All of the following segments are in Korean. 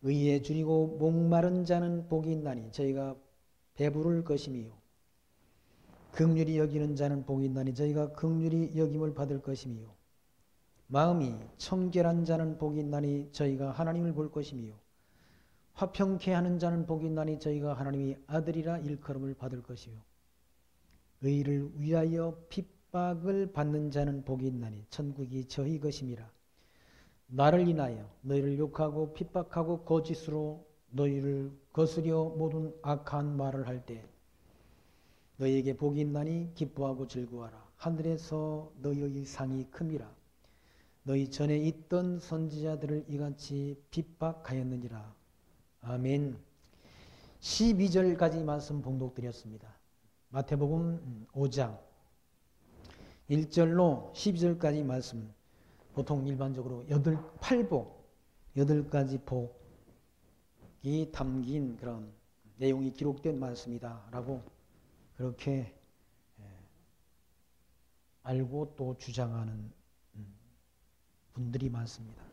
의에 줄이고 목마른 자는 복이 있나니 저희가 배부를 것임이요. 긍휼히 여기는 자는 복이 있나니 저희가 긍휼히 여김을 받을 것임이요. 마음이 청결한 자는 복이 있나니 저희가 하나님을 볼 것임이요. 화평케 하는 자는 복이 있나니 저희가 하나님의 아들이라 일컬음을 받을 것이요. 의를 위하여 핍박을 받는 자는 복이 있나니 천국이 저희 것임이라. 나를 인하여 너희를 욕하고 핍박하고 거짓으로 너희를 거스려 모든 악한 말을 할 때 너희에게 복이 있나니 기뻐하고 즐거워하라. 하늘에서 너희의 상이 큼이라. 너희 전에 있던 선지자들을 이같이 핍박하였느니라. 아멘. 12절까지 말씀 봉독드렸습니다. 마태복음 5장 1절로 12절까지 말씀, 보통 일반적으로 8복, 8가지 복이 담긴 그런 내용이 기록된 말씀이다 라고 그렇게 알고 또 주장하는 분들이 많습니다.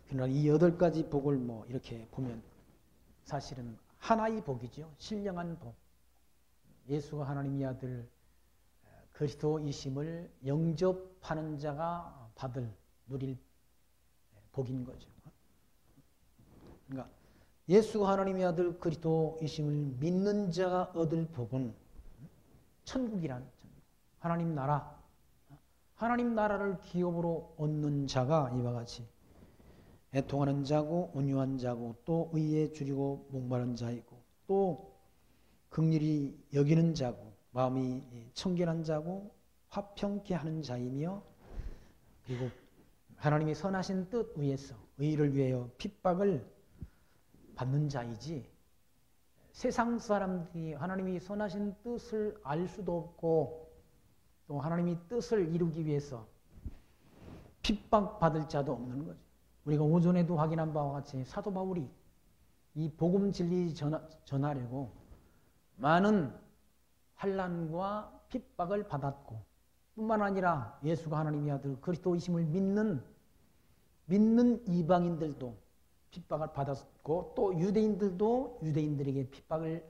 그러나 이 8가지 복을 이렇게 보면 사실은 하나의 복이죠. 신령한 복. 예수가 하나님의 아들 그리스도이심을 영접하는 자가 누릴 복인 거죠. 그러니까 예수가 하나님의 아들 그리스도이심을 믿는 자가 얻을 복은 천국이란 하나님 나라, 하나님 나라를 기업으로 얻는 자가 이와 같이 애통하는 자고 온유한 자고 또 의에 줄이고 목마른 자이고 또 긍휼히 여기는 자고 마음이 청결한 자고 화평케 하는 자이며 그리고 하나님의 선하신 뜻 위에서 의를 위하여 핍박을 받는 자이지, 세상 사람들이 하나님이 선하신 뜻을 알 수도 없고 또 하나님의 뜻을 이루기 위해서 핍박받을 자도 없는 거죠. 우리가 오전에도 확인한 바와 같이 사도 바울이 이 복음 진리 전하려고 많은 환난과 핍박을 받았고 뿐만 아니라 예수가 하나님의 아들 그리스도이심을 믿는 이방인들도 핍박을 받았고 또 유대인들도 유대인들에게 핍박을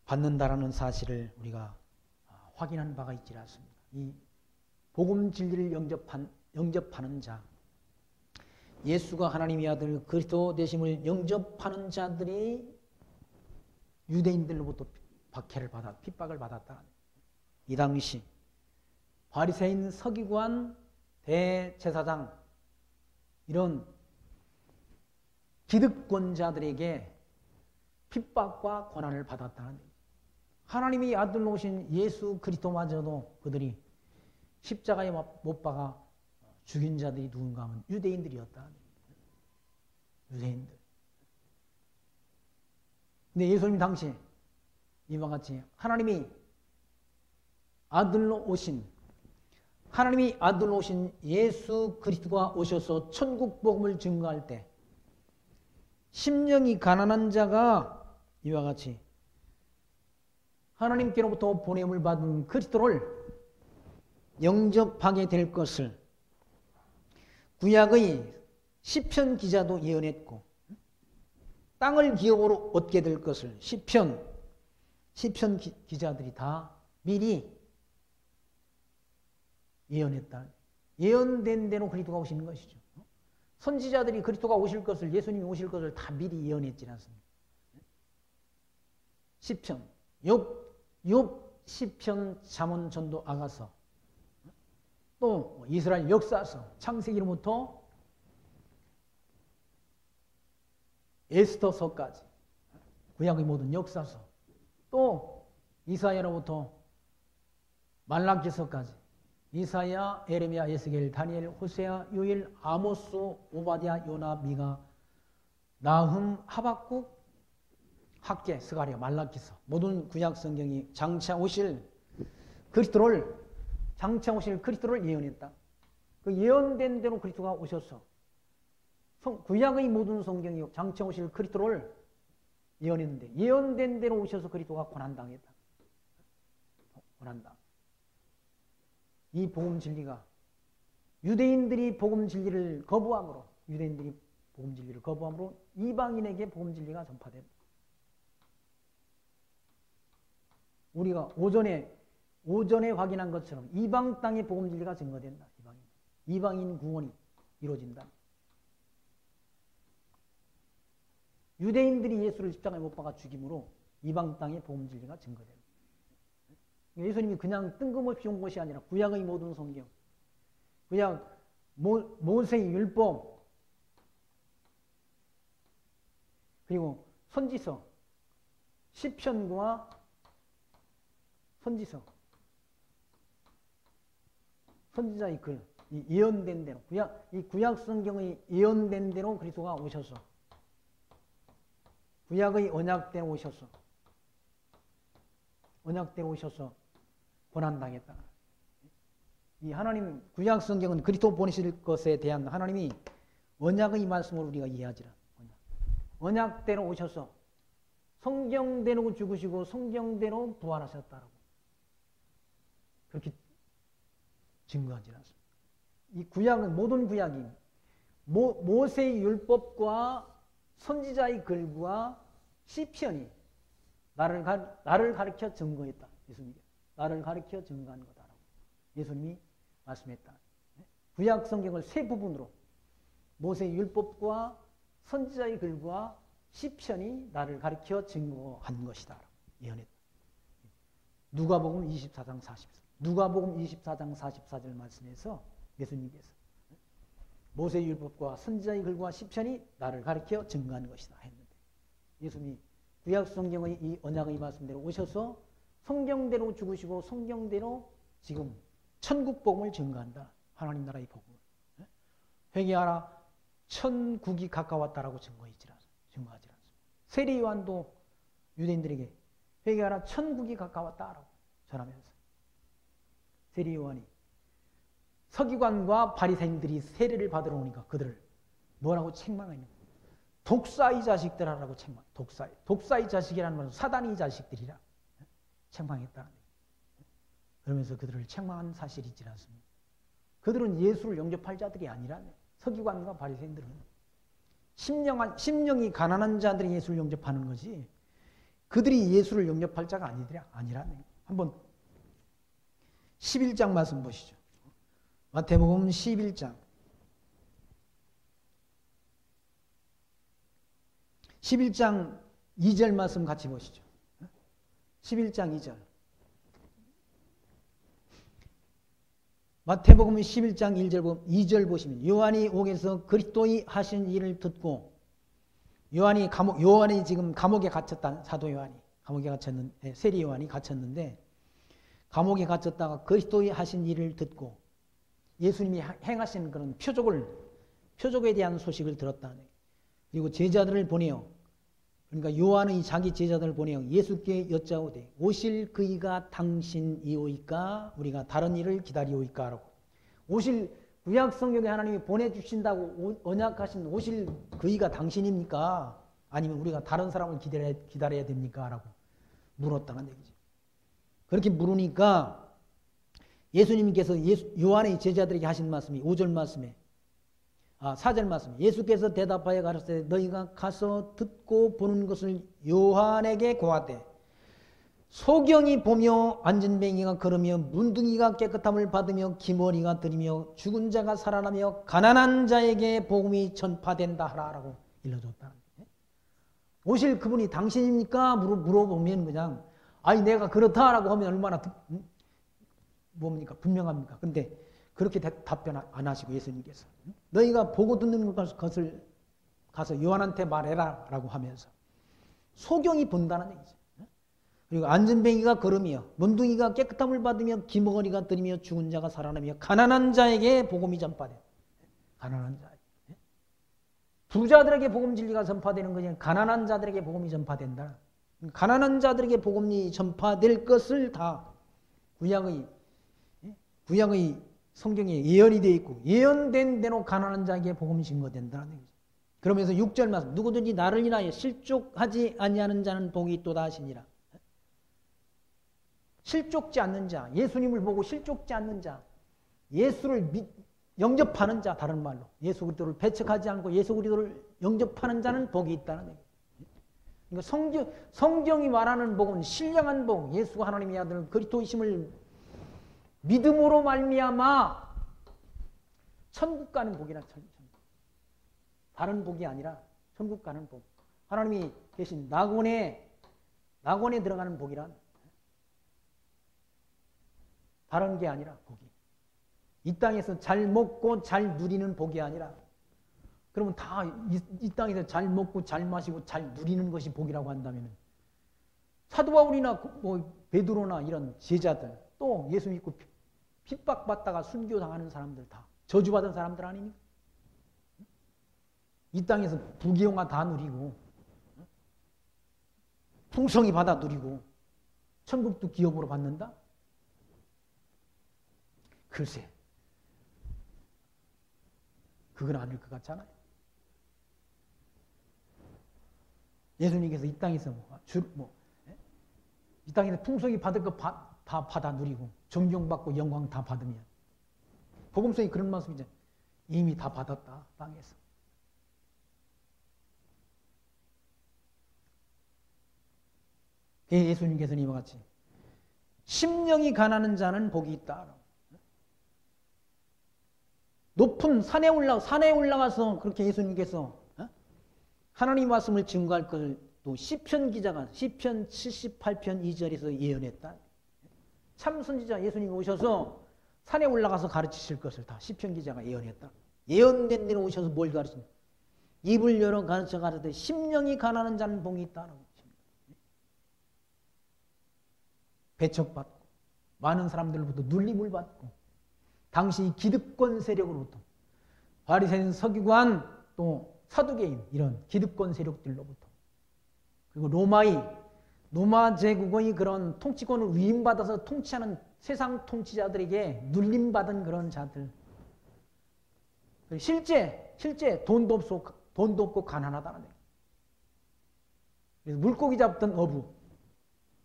받는다라는 사실을 우리가 확인한 바가 있지 않습니다. 이 복음 진리를 영접하는 자, 예수가 하나님의 아들 그리스도 되심을 영접하는 자들이 유대인들로부터 핍박을 받았다. 이 당시 바리새인, 서기관, 대제사장 이런 기득권자들에게 핍박과 고난을 받았다는 얘기죠. 하나님의 아들로 오신 예수 그리스도마저도 그들이 십자가에 못 박아 죽인 자들이 누군가 하면 유대인들이었다. 유대인들. 근데 예수님 당시 이와 같이 하나님이 아들로 오신 예수 그리스도가 오셔서 천국 복음을 증거할 때 심령이 가난한 자가 이와 같이 하나님께로부터 보냄을 받은 그리스도를 영접하게 될 것을 구약의 시편 기자도 예언했고 땅을 기업으로 얻게 될 것을 시편 기자들이 다 미리 예언했다. 예언된 대로 그리스도가 오시는 것이죠. 선지자들이 그리스도가 오실 것을, 예수님이 오실 것을 다 미리 예언했지 않습니까? 시편, 욥 시편, 잠언, 전도, 아가서, 또 이스라엘 역사서, 창세기로부터 에스더서까지 구약의 모든 역사서, 또 이사야로부터 말라기서까지 이사야, 에레미야, 에스겔, 다니엘, 호세아, 요엘, 아모스, 오바댜, 요나, 미가, 나흠, 하박국, 학개, 스가랴, 말라기서 모든 구약 성경이 장차 오실 그리스도를 예언했다. 그 예언된 대로 그리스도가 오셔서 구약의 모든 성경이 장차 오실 그리스도를 예언했는데 예언된 대로 오셔서 그리스도가 고난당했다. 고난당. 이 복음 진리가 유대인들이 복음 진리를 거부함으로 유대인들이 복음 진리를 거부함으로 이방인에게 복음 진리가 전파됩니다. 우리가 오전에 확인한 것처럼 이방 땅의 복음 진리가 증거된다. 이방인 구원이 이루어진다. 유대인들이 예수를 십자가에 못 박아 죽임으로 이방 땅의 복음 진리가 증거됩니다. 예수님이 그냥 뜬금없이 온 것이 아니라 구약의 모든 성경, 구약 모세의 율법, 그리고 선지서, 시편과 선지서, 선지자의 글, 이 예언된 대로, 이 구약 성경의 예언된 대로 그리스도가 오셔서, 구약의 언약대로 오셔서 고난당했다. 이 하나님 구약 성경은 그리스도 보내실 것에 대한 하나님이 언약의 말씀을 우리가 이해하지라. 언약대로 오셔서 성경대로 죽으시고 성경대로 부활하셨다라고 그렇게 증거하지 않습니다. 이 구약은 모든 구약이 모세의 율법과 선지자의 글과 시편이 나를 가르쳐 증거했다. 예수님이 나를 가르쳐 증거한 거다라고 예수님이 말씀했다. 구약 성경을 세 부분으로 모세의 율법과 선지자의 글과 시편이 나를 가르쳐 증거한 것이다. 예언했다. 누가복음 24장 44. 누가복음 24장 44절 말씀에서 예수님께서 모세의 율법과 선지자의 글과 시편이 나를 가르쳐 증거한 것이다 했는데 예수님이 구약 성경의 이 언약의 말씀대로 오셔서 성경대로 죽으시고 성경대로 지금 천국 복음을 증거한다. 하나님 나라의 복음을. 회개하라. 천국이 가까웠다라고 증거하지 않습니다. 세례 요한도 유대인들에게 회개하라. 천국이 가까웠다라고 전하면서 세례 요한이 서기관과 바리새인들이 세례를 받으러 오니까 그들을 뭐라고 책망하냐. 독사의 자식들이라고 책망. 독사의 자식이라는 말은 사단의 자식들이라 책망했다. 그러면서 그들을 책망한 사실이 있지 않습니다. 그들은 예수를 영접할 자들이 아니라네. 서기관과 바리새인들은 심령이 가난한 자들이 예수를 영접하는 거지 그들이 예수를 영접할 자가 아니라네. 한번 11장 말씀 보시죠. 마태복음 11장 11장 2절 말씀 같이 보시죠. 11장 2절 마태복음 11장 2절 보시면 요한이 옥에서 그리스도의 하신 일을 듣고 요한이 지금 감옥에 갇혔다. 사도 요한이 감옥에 갇혔는데 세례 요한이 갇혔는데 감옥에 갇혔다가 그리스도의 하신 일을 듣고 예수님이 행하신 그런 표적에 대한 소식을 들었다. 그리고 제자들을 보내요. 그러니까 요한의 자기 제자들을 보내요. 예수께 여짜오되 오실 그이가 당신이오이까 우리가 다른 일을 기다리오이까 라고. 오실 구약 성경에 하나님이 보내주신다고 언약하신 오실 그이가 당신입니까? 아니면 우리가 다른 사람을 기다려야 됩니까? 라고 물었다는 얘기죠. 그렇게 물으니까 예수님께서 요한의 제자들에게 하신 말씀이 5절 말씀에 4절 말씀 예수께서 대답하여 가르치되 너희가 가서 듣고 보는 것을 요한에게 고하되 소경이 보며 안전뱅이가 걸으며 문둥이가 깨끗함을 받으며 기머리가 들이며 죽은 자가 살아나며 가난한 자에게 복음이 전파된다 하라라고 일러줬다. 오실 그분이 당신입니까? 물어보면 그냥 아니 내가 그렇다라고 하면 얼마나 뭡니까? 분명합니까? 근데 그렇게 답변 안 하시고 예수님께서 너희가 보고 듣는 것을 가서 요한한테 말해라 라고 하면서 소경이 본다는 얘기죠. 그리고 안전뱅이가 걸으며 문둥이가 깨끗함을 받으며 기머리가 들이며 죽은 자가 살아나며 가난한 자에게 복음이 전파돼. 가난한 자. 부자들에게 복음 진리가 전파되는 것이 아니라 가난한 자들에게 복음이 전파된다. 가난한 자들에게 복음이 전파될 것을 다 구약의 성경에 예언이 되어 있고 예언된 대로 가난한 자에게 복음이 증거된다는 얘기죠. 그러면서 6절 말씀 누구든지 나를 인하여 실족하지 아니하는 자는 복이 있도다 하시니라. 실족지 않는 자, 예수님을 보고 실족지 않는 자, 예수를 영접하는 자, 다른 말로 예수 그리스도를 배척하지 않고 예수 그리스도를 영접하는 자는 복이 있다는 얘기예요. 그러니까 성경이 말하는 복은 신령한 복, 예수가 하나님의 아들 그리스도이심을 믿음으로 말미암아 천국 가는 복이라. 다른 복이 아니라 천국 가는 복. 하나님이 계신 낙원에 들어가는 복이란 다른 게 아니라 복이. 이 땅에서 잘 먹고 잘 누리는 복이 아니라, 그러면 다 이 땅에서 잘 먹고 잘 마시고 잘 누리는 것이 복이라고 한다면 사도 바울이나 뭐 베드로나 이런 제자들, 또 예수 믿고 핍박받다가 순교당하는 사람들 다 저주받은 사람들 아닙니까? 이 땅에서 부귀영화 다 누리고 풍성히 받아 누리고 천국도 기업으로 받는다? 글쎄, 그건 아닐 것 같잖아요. 예수님께서 이 땅에서 이 땅에서 풍성히 받을 거 다 받아 누리고 존경받고 영광 다 받으면, 복음서에 그런 말씀이죠. 이미 다 받았다, 땅에서. 예수님께서는 이와 같이 심령이 가난한 자는 복이 있다. 높은 산에 올라가서 그렇게 예수님께서 하나님 말씀을 증거할 것을 또 시편 기자가 시편 78편 2절에서 예언했다. 참 선지자 예수님이 오셔서 산에 올라가서 가르치실 것을 다 시편 기자가 예언했다. 예언된 대로 오셔서 뭘 가르치냐? 입을 열어 가르쳐 가르되 심령이 가난한 자는 복이 있다는 것입니다. 배척받고 많은 사람들로부터 눌림을 받고 당시 기득권 세력으로부터 바리새인, 서기관, 또 사두개인 이런 기득권 세력들로부터, 그리고 로마 제국의 그런 통치권을 위임받아서 통치하는 세상 통치자들에게 눌림받은 그런 자들, 실제 돈도 없고 가난하다는 거예요. 그래서 물고기 잡던 어부,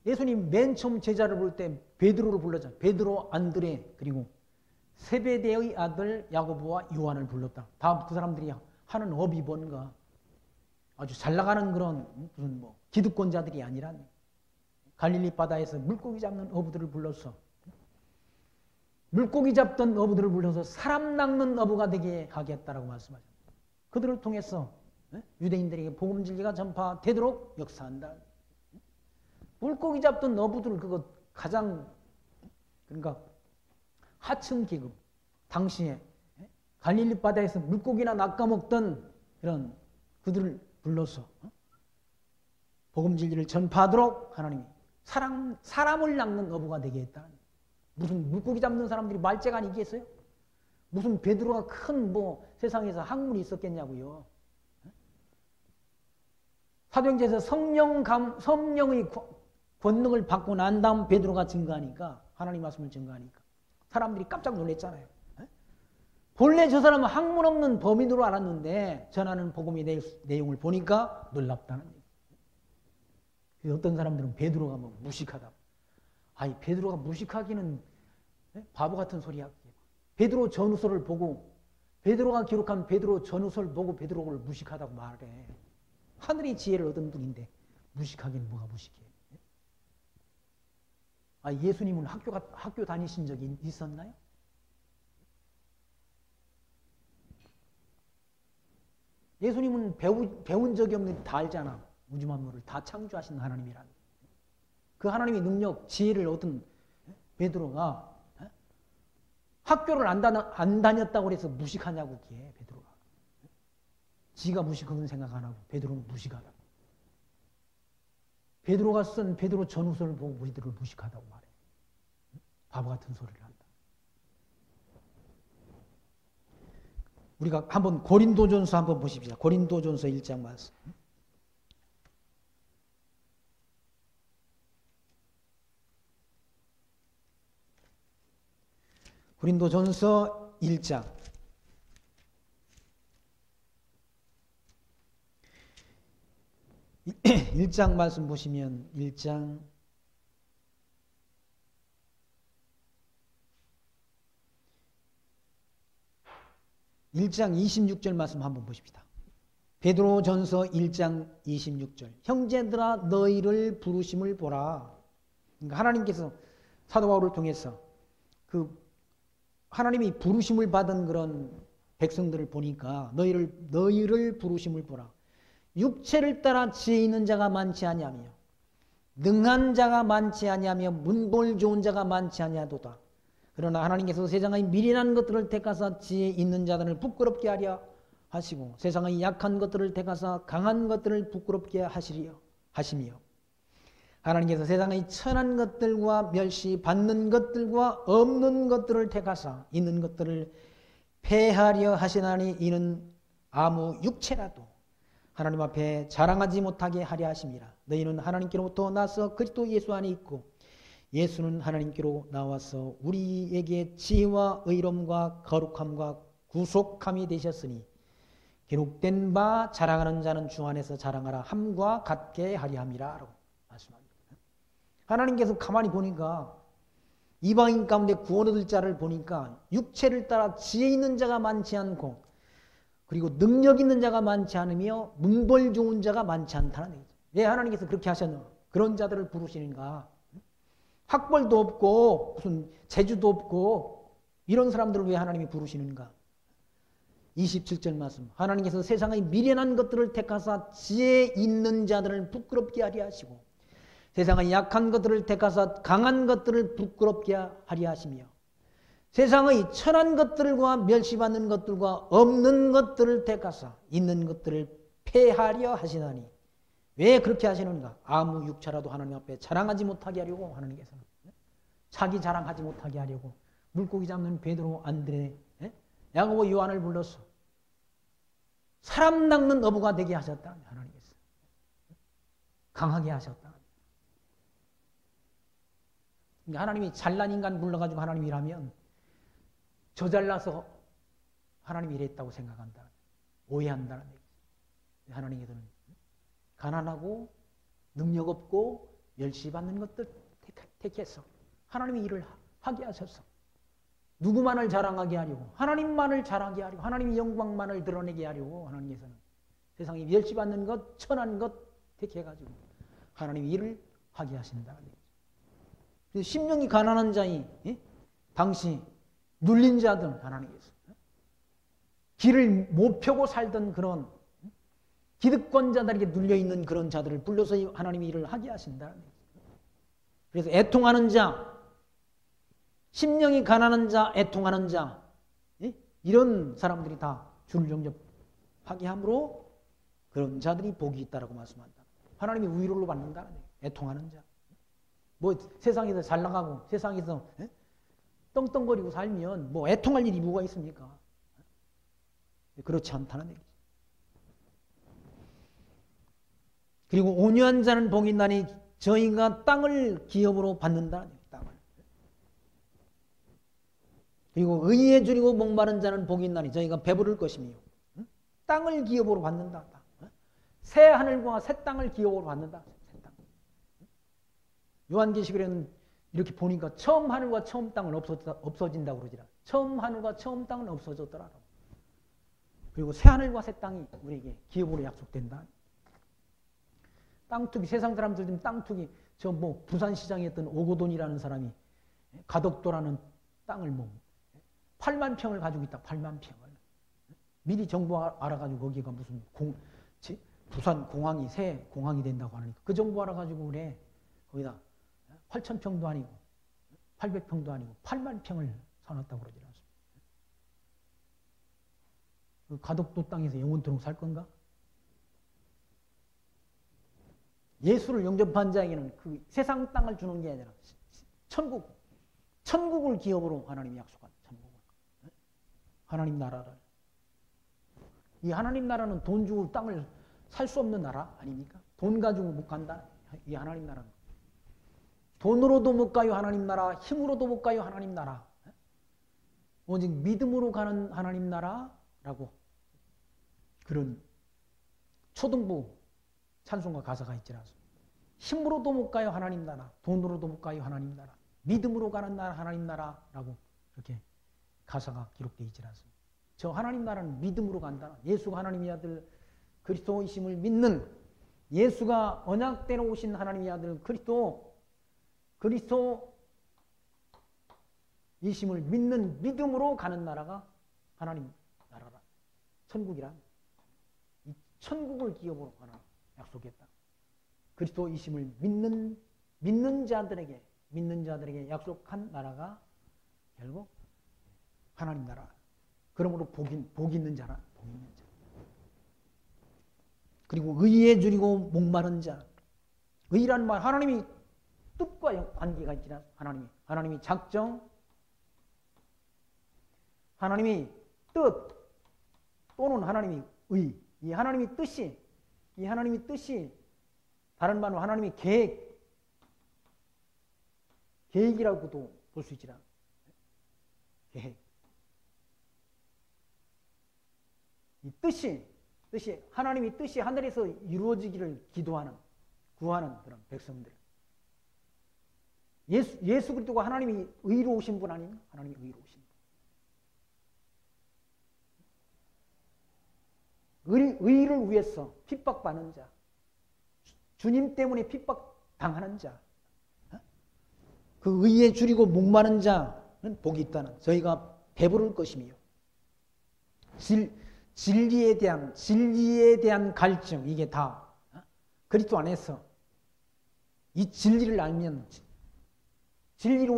예수님 맨 처음 제자를 부를 때 베드로를 불렀잖아요. 베드로, 안드레, 그리고 세베대의 아들 야고보와 요한을 불렀다. 다 그 사람들이 하는 업이 뭔가 아주 잘 나가는 그런 무슨 기득권자들이 아니라 갈릴리 바다에서 물고기 잡는 어부들을 불러서, 물고기 잡던 어부들을 불러서 사람 낚는 어부가 되게 하겠다라고 말씀하셨습니다. 그들을 통해서 유대인들에게 복음 진리가 전파되도록 역사한다. 물고기 잡던 어부들, 그거 가장 그러니까 하층 계급, 당시에 갈릴리 바다에서 물고기나 낚아먹던 이런 그들을 불러서 복음 진리를 전파하도록 하나님이 사람을 낚는 어부가 되게 했다. 무슨 물고기 잡는 사람들이 말재가 아니겠어요? 무슨 베드로가 큰 세상에서 학문이 있었겠냐고요. 사도행전에서 성령의 권능을 받고 난 다음 베드로가 증거하니까, 하나님 말씀을 증거하니까 사람들이 깜짝 놀랐잖아요. 본래 저 사람은 학문 없는 범인으로 알았는데 전하는 복음의 내용을 보니까 놀랍다는 얘기예요. 어떤 사람들은 베드로가 무식하다. 아니, 베드로가 무식하기는 바보 같은 소리야. 베드로 전후서를 보고, 베드로가 기록한 베드로 전후서를 보고 베드로를 무식하다고 말해. 하늘의 지혜를 얻은 분인데 무식하기는 뭐가 무식해. 아, 예수님은 학교 다니신 적이 있었나요? 예수님은 배운 적이 없는 다 알잖아. 우주 만물을 다 창조하신 하나님이라는. 그 하나님의 능력, 지혜를 얻은 베드로가 학교를 안 다녔다고 해서 무식하냐고 그게 베드로가. 지가 무식한 생각 안 하고 베드로는 무식하다. 베드로가 쓴 베드로 전후서를 보고 우리들을 무식하다고 말해. 바보 같은 소리를 한다. 우리가 한번 고린도전서 한번 보십시다. 고린도전서 1장 말씀. 고린도전서 1장. 1장 말씀 보시면 1장 1장 26절 말씀 한번 보십시다. 베드로전서 1장 26절. 형제들아 너희를 부르심을 보라. 그러니까 하나님께서 사도 바울을 통해서 그 하나님이 부르심을 받은 그런 백성들을 보니까 너희를 부르심을 보라. 육체를 따라 지혜 있는 자가 많지 아니하며 능한 자가 많지 아니하며 문볼 좋은 자가 많지 아니하도다. 그러나 하나님께서 세상의 미련한 것들을 택하사 지혜 있는 자들을 부끄럽게 하려 하시고 세상의 약한 것들을 택하사 강한 것들을 부끄럽게 하시며 하나님께서 세상의 천한 것들과 멸시받는 것들과 없는 것들을 택하사 있는 것들을 폐하려 하시나니 이는 아무 육체라도 하나님 앞에 자랑하지 못하게 하려 하심이라. 너희는 하나님께로부터 나서 그리스도 예수 안에 있고 예수는 하나님께로 나와서 우리에게 지혜와 의로움과 거룩함과 구속함이 되셨으니 기록된 바 자랑하는 자는 주 안에서 자랑하라 함과 같게 하려 함이라 라고 말씀합니다. 하나님께서 가만히 보니까 이방인 가운데 구원 얻을 자를 보니까 육체를 따라 지혜 있는 자가 많지 않고 그리고 능력 있는 자가 많지 않으며 문벌 좋은 자가 많지 않다는 얘기죠. 왜 하나님께서 그렇게 하셨나? 그런 자들을 부르시는가? 학벌도 없고 무슨 재주도 없고 이런 사람들을 왜 하나님이 부르시는가? 27절 말씀. 하나님께서 세상의 미련한 것들을 택하사 지혜 있는 자들을 부끄럽게 하려 하시고 세상의 약한 것들을 택하사 강한 것들을 부끄럽게 하려 하시며 세상의 천한 것들과 멸시받는 것들과 없는 것들을 택하사 있는 것들을 폐하려 하시나니 왜 그렇게 하시는가? 아무 육체라도 하나님 앞에 자랑하지 못하게 하려고 하나님께서는 자기 자랑하지 못하게 하려고 물고기 잡는 베드로, 안드레, 야고보, 요한을 불러서 사람 낚는 어부가 되게 하셨다. 하나님께서 강하게 하셨다. 그러니까 하나님이 잘난 인간 불러가지고 하나님이라면 저 잘나서 하나님이 이랬다고 생각한다. 오해한다는 얘기죠. 하나님께서는 가난하고 능력 없고 멸시받는 것들 택해서 하나님이 일을 하게 하셔서 누구만을 자랑하게 하려고 하나님만을 자랑하게 하려고 하나님의 영광만을 드러내게 하려고 하나님께서는 세상에 멸시받는 것 천한 것 택해가지고 하나님이 일을 하게 하신다는 얘기죠. 심령이 가난한 자이 당시 눌린 자들 하나님께서 길을 못 펴고 살던 그런 기득권자들에게 눌려있는 그런 자들을 불러서 하나님이 일을 하게 하신다는 얘기죠. 그래서 애통하는 자 심령이 가난한 자 애통하는 자 이런 사람들이 다 주를 영접하게 함으로 그런 자들이 복이 있다라고 말씀한다. 하나님이 위로를 받는다는 얘기죠. 애통하는 자 뭐 세상에서 잘 나가고 세상에서 떵떵거리고 살면 뭐 애통할 일이 뭐가 있습니까? 그렇지 않다는 얘기죠. 그리고 온유한 자는 복이 있나니 저희가 땅을 기업으로 받는다는 얘기죠. 땅을. 그리고 의에 줄이고 목마른 자는 복이 있나니 저희가 배부를 것이며 땅을 기업으로 받는다. 새 하늘과 새 땅을 기업으로 받는다. 요한계시록에는 이렇게 보니까 처음 하늘과 처음 땅은 없어진다고 그러지라. 처음 하늘과 처음 땅은 없어졌더라. 그리고 새 하늘과 새 땅이 우리에게 기업으로 약속된다. 땅 투기, 세상 사람들 지금 땅 투기, 저 뭐 부산시장에 있던 오고돈이라는 사람이 가덕도라는 땅을 뭐 8만 평을 가지고 있다. 8만 평을. 미리 정보 알아가지고 거기가 무슨 부산 공항이 새 공항이 된다고 하니까 그 정보 알아가지고 그래. 거기다 8,000평도 아니고 800평도 아니고 8만 평을 사놨다고 그러지 않습니까? 그 가덕도 땅에서 영원토록 살 건가? 예수를 영접한 자에게는 그 세상 땅을 주는 게 아니라 천국을 기업으로 하나님이 약속한 천국을. 하나님 나라를. 이 하나님 나라는 돈 주고 땅을 살 수 없는 나라 아닙니까? 돈 가지고 못 간다. 이 하나님 나라는. 돈으로도 못 가요 하나님 나라, 힘으로도 못 가요 하나님 나라. 오직 믿음으로 가는 하나님 나라라고 그런 초등부 찬송가 가사가 있지 않습니까? 힘으로도 못 가요 하나님 나라, 돈으로도 못 가요 하나님 나라, 믿음으로 가는 나라 하나님 나라라고 이렇게 가사가 기록되어 있지 않습니까? 저 하나님 나라는 믿음으로 간다. 예수가 하나님의 아들 그리스도이심을 믿는, 예수가 언약대로 오신 하나님의 아들 그리스도이심을 믿는 믿음으로 가는 나라가 하나님 나라라. 천국이란. 이 천국을 기업으로 하나 약속했다. 그리스도이심을 믿는 자들에게 약속한 나라가 결국 하나님 나라. 그러므로 복 있는 자라. 복 있는 자. 그리고 의에 줄이고 목마른 자. 의란 말, 하나님이 뜻과 관계가 있지나 하나님이 작정, 하나님이 뜻 또는 하나님이 의. 이 하나님의 뜻이 다른 말로 하나님의 계획이라고도 볼 수 있지라. 계획. 이 뜻이 하나님의 뜻이 하늘에서 이루어지기를 구하는 그런 백성들. 예수 그리스도가 하나님이 의로우신 분 아닌가? 하나님이 의로우신 분. 의를 위해서 핍박받는 자, 주님 때문에 핍박당하는 자, 그 의에 줄이고 목마른 자는 복이 있다는, 저희가 배부를 것이며 진리에 대한 갈증, 이게 다 그리스도 안에서 이 진리를 알면, 진리로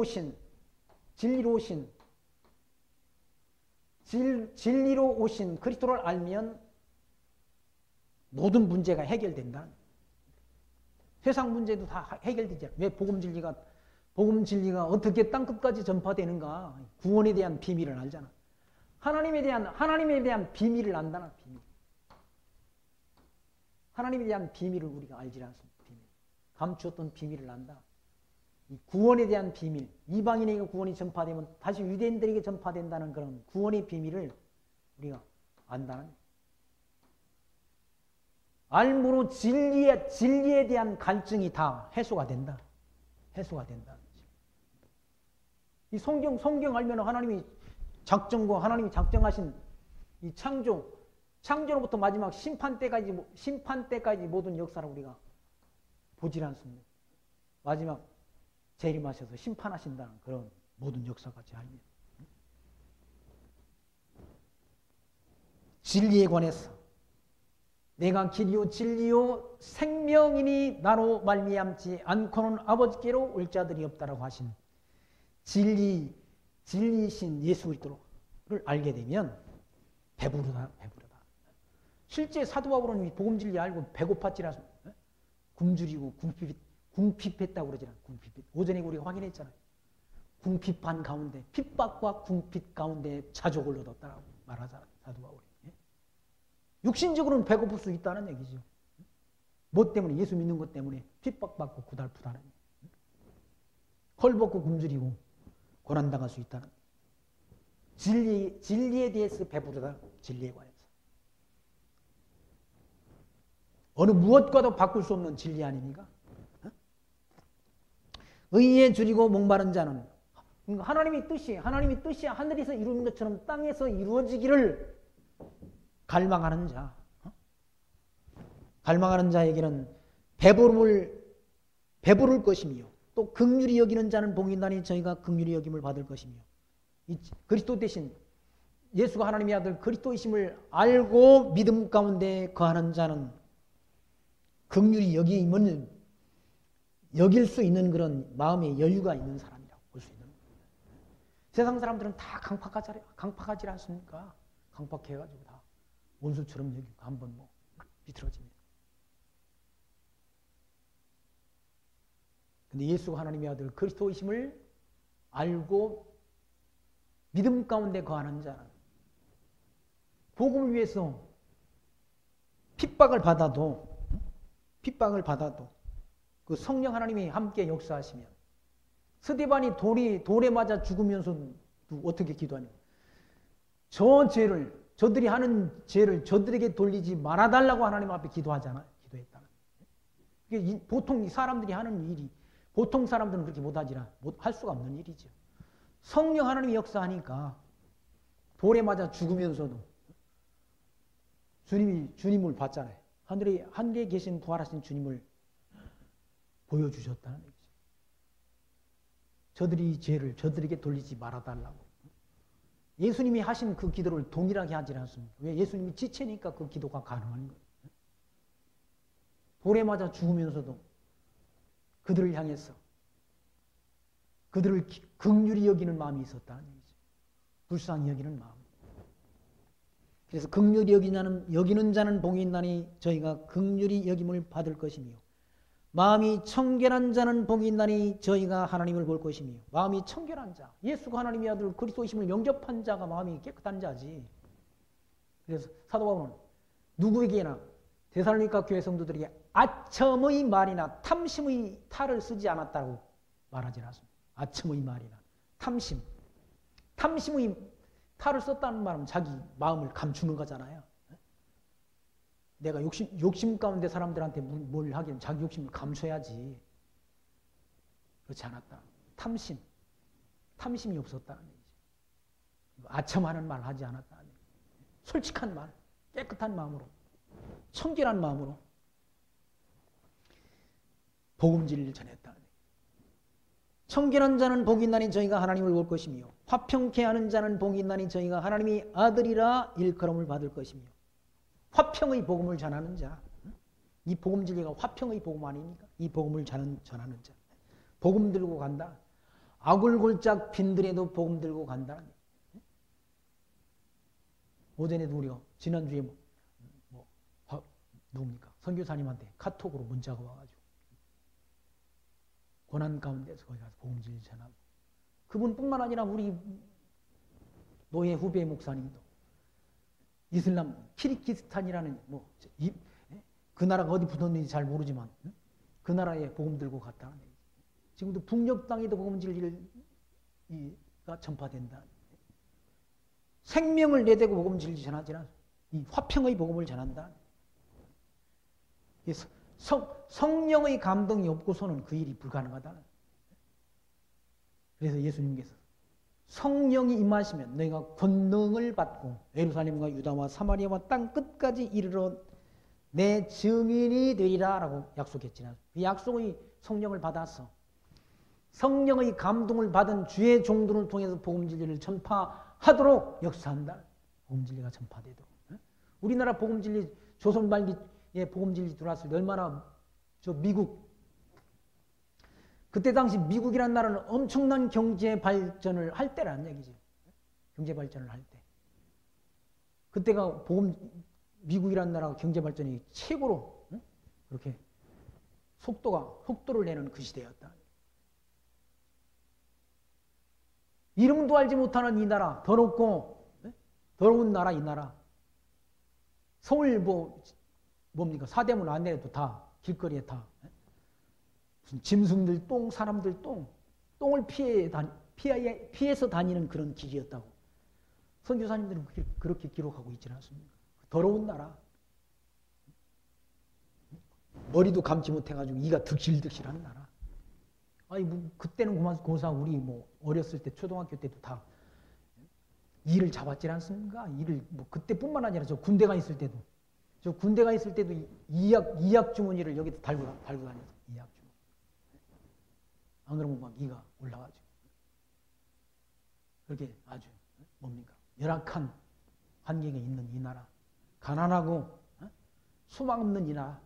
오신 그리스도를 알면 모든 문제가 해결된다. 세상 문제도 다 해결되지. 왜 복음 진리가 어떻게 땅끝까지 전파되는가? 구원에 대한 비밀을 알잖아. 하나님에 대한 비밀을 안다나. 비밀. 하나님에 대한 비밀을 우리가 알지 않습니다. 비밀. 감추었던 비밀을 안다. 이 구원에 대한 비밀, 이방인에게 구원이 전파되면 다시 유대인들에게 전파된다는 그런 구원의 비밀을 우리가 안다는. 알므로 진리에 대한 갈증이 다 해소가 된다. 이 성경 알면 하나님이 하나님이 작정하신 이 창조로부터 마지막 심판 때까지 모든 역사를 우리가 보질 않습니다. 마지막 재림하셔서 심판하신다는 그런 모든 역사까지 알면, 진리에 관해서 내가 길이요 진리요 생명이니 나로 말미암지 않고는 아버지께로 올 자들이 없다라고 하신 진리이신 예수 그리스도를 알게 되면 배부르다. 실제 사도 바울은 복음 진리 알고 배고팠지라 굶주리고 궁핍했다고 그러잖아요. 궁핍. 오전에 우리가 확인했잖아요. 궁핍한 가운데, 핍박과 궁핍 가운데 자족을 얻었다라고 말하잖아요. 사도 바울이. 육신적으로는 배고플 수 있다는 얘기죠. 뭐 때문에? 예수 믿는 것 때문에 핍박받고 고달프다는, 헐벗고 굶주리고 고난당할 수 있다는, 진리에 대해서 배부르다. 진리에 관해서 어느 무엇과도 바꿀 수 없는 진리 아닙니까? 의에 줄이고 목마른 자는, 하나님의 뜻이 하늘에서 이루는 것처럼 땅에서 이루어지기를 갈망하는 자. 갈망하는 자에게는 배부를 것이며, 또 긍휼히 여기는 자는 복이 있나니 저희가 긍휼히 여김을 받을 것이며, 그리스도 대신 예수가 하나님의 아들 그리스도이심을 알고 믿음 가운데 거하는 자는 긍휼히 여길 수 있는 그런 마음의 여유가 있는 사람이라고 볼 수 있는 거예요. 세상 사람들은 다 강팍하지 않습니까? 강팍해가지고 다 원수처럼 여기고 한번 비틀어집니다. 근데 예수가 하나님의 아들 그리스도이심을 알고 믿음 가운데 거하는 자는 복음을 위해서 핍박을 받아도 그 성령 하나님이 함께 역사하시면, 스데반이 돌에 맞아 죽으면서도 어떻게 기도하냐? 저들이 하는 죄를 저들에게 돌리지 말아달라고 하나님 앞에 기도했다는. 이게 보통 사람들이 하는 일이, 보통 사람들은 그렇게 할 수가 없는 일이죠. 성령 하나님이 역사하니까 돌에 맞아 죽으면서도 주님을 봤잖아요. 하늘에 계신 부활하신 주님을 보여주셨다는 얘기죠. 저들이 죄를 저들에게 돌리지 말아달라고. 예수님이 하신 그 기도를 동일하게 하지 않습니다. 왜? 예수님이 지체니까 그 기도가 가능한 거예요. 돌에 맞아 죽으면서도 그들을 향해서 그들을 긍휼히 여기는 마음이 있었다는 얘기죠. 불쌍히 여기는 마음. 그래서 긍휼히 여기는 자는 복이 있나니 저희가 긍휼히 여김을 받을 것이며 마음이 청결한 자는 복이 있나니 저희가 하나님을 볼 것이며 마음이 청결한 자, 예수가 하나님의 아들 그리스도이심을 영접한 자가 마음이 깨끗한 자지. 그래서 사도 바울은 누구에게나 데살로니가 교회 성도들에게 아첨의 말이나 탐심의 탈을 쓰지 않았다고 말하지 않았습니다. 아첨의 말이나 탐심의 탈을 썼다는 말은 자기 마음을 감추는 거잖아요. 내가 욕심 가운데 사람들한테 뭘 하기는 자기 욕심을 감춰야지. 그렇지 않았다. 탐심이 없었다는 얘기죠. 아첨하는 말 하지 않았다는 얘기죠. 솔직한 말, 깨끗한 마음으로, 청결한 마음으로 복음 진리를 전했다는 얘기죠. 청결한 자는 복이 있나니 저희가 하나님을 볼 것이며 화평케 하는 자는 복이 있나니 저희가 하나님의 아들이라 일컬음을 받을 것이며 화평의 복음을 전하는 자. 이 복음 진리가 화평의 복음 아닙니까? 이 복음을 전하는 자. 복음 들고 간다. 아굴골짝 빈들에도 복음 들고 간다. 오전에도 우리가 지난주에 누굽니까? 선교사님한테 카톡으로 문자가 와가지고 고난 가운데서 거기 가서 복음 진리 전하고 그분뿐만 아니라 우리 노예 후배 목사님도 이슬람 키르기스탄이라는 그 나라가 어디 붙었는지 잘 모르지만 그 나라에 복음 들고 갔다. 지금도 북녘 땅에도 복음 진리가 전파된다. 생명을 내대고 복음 진리 전하지 않아. 이 화평의 복음을 전한다. 성령의 감동이 없고서는 그 일이 불가능하다. 그래서 예수님께서 성령이 임하시면 너희가 권능을 받고 예루살렘과 유다와 사마리아와 땅 끝까지 이르러 내 증인이 되리라 라고 약속했지만 그 약속의 성령을 받아서 성령의 감동을 받은 주의 종들을 통해서 복음 진리를 전파하도록 역사한다. 복음 진리가 전파되도록. 우리나라 복음 진리 조선 말기에 복음 진리 들어왔을 때 얼마나 미국 그때 당시 미국이라는 나라는 엄청난 경제 발전을 할 때라는 얘기죠. 경제 발전을 할 때. 그때가 미국이라는 나라가 경제 발전이 최고로 그렇게 속도를 내는 그 시대였다. 이름도 알지 못하는 이 나라, 더러운 나라 이 나라. 서울 뭡니까? 사대문 안내에도 다 길거리에 다 무슨 짐승들 똥, 사람들 똥을 피해서 다니는 그런 길이었다고 선교사님들은 그렇게 기록하고 있지 않습니까? 더러운 나라. 머리도 감지 못해가지고 이가 득실득실한 나라. 아니 그때는 고사 우리 어렸을 때 초등학교 때도 다 이를 잡았지 않습니까? 이를 그때뿐만 아니라 저 군대가 있을 때도 이약 주머니를 여기다 달고 다녔어. 이약 주머니. 안 그러면 막 이가 올라가죠. 그렇게 아주 열악한 환경에 있는 이 나라, 가난하고 소망 없는 이 나라,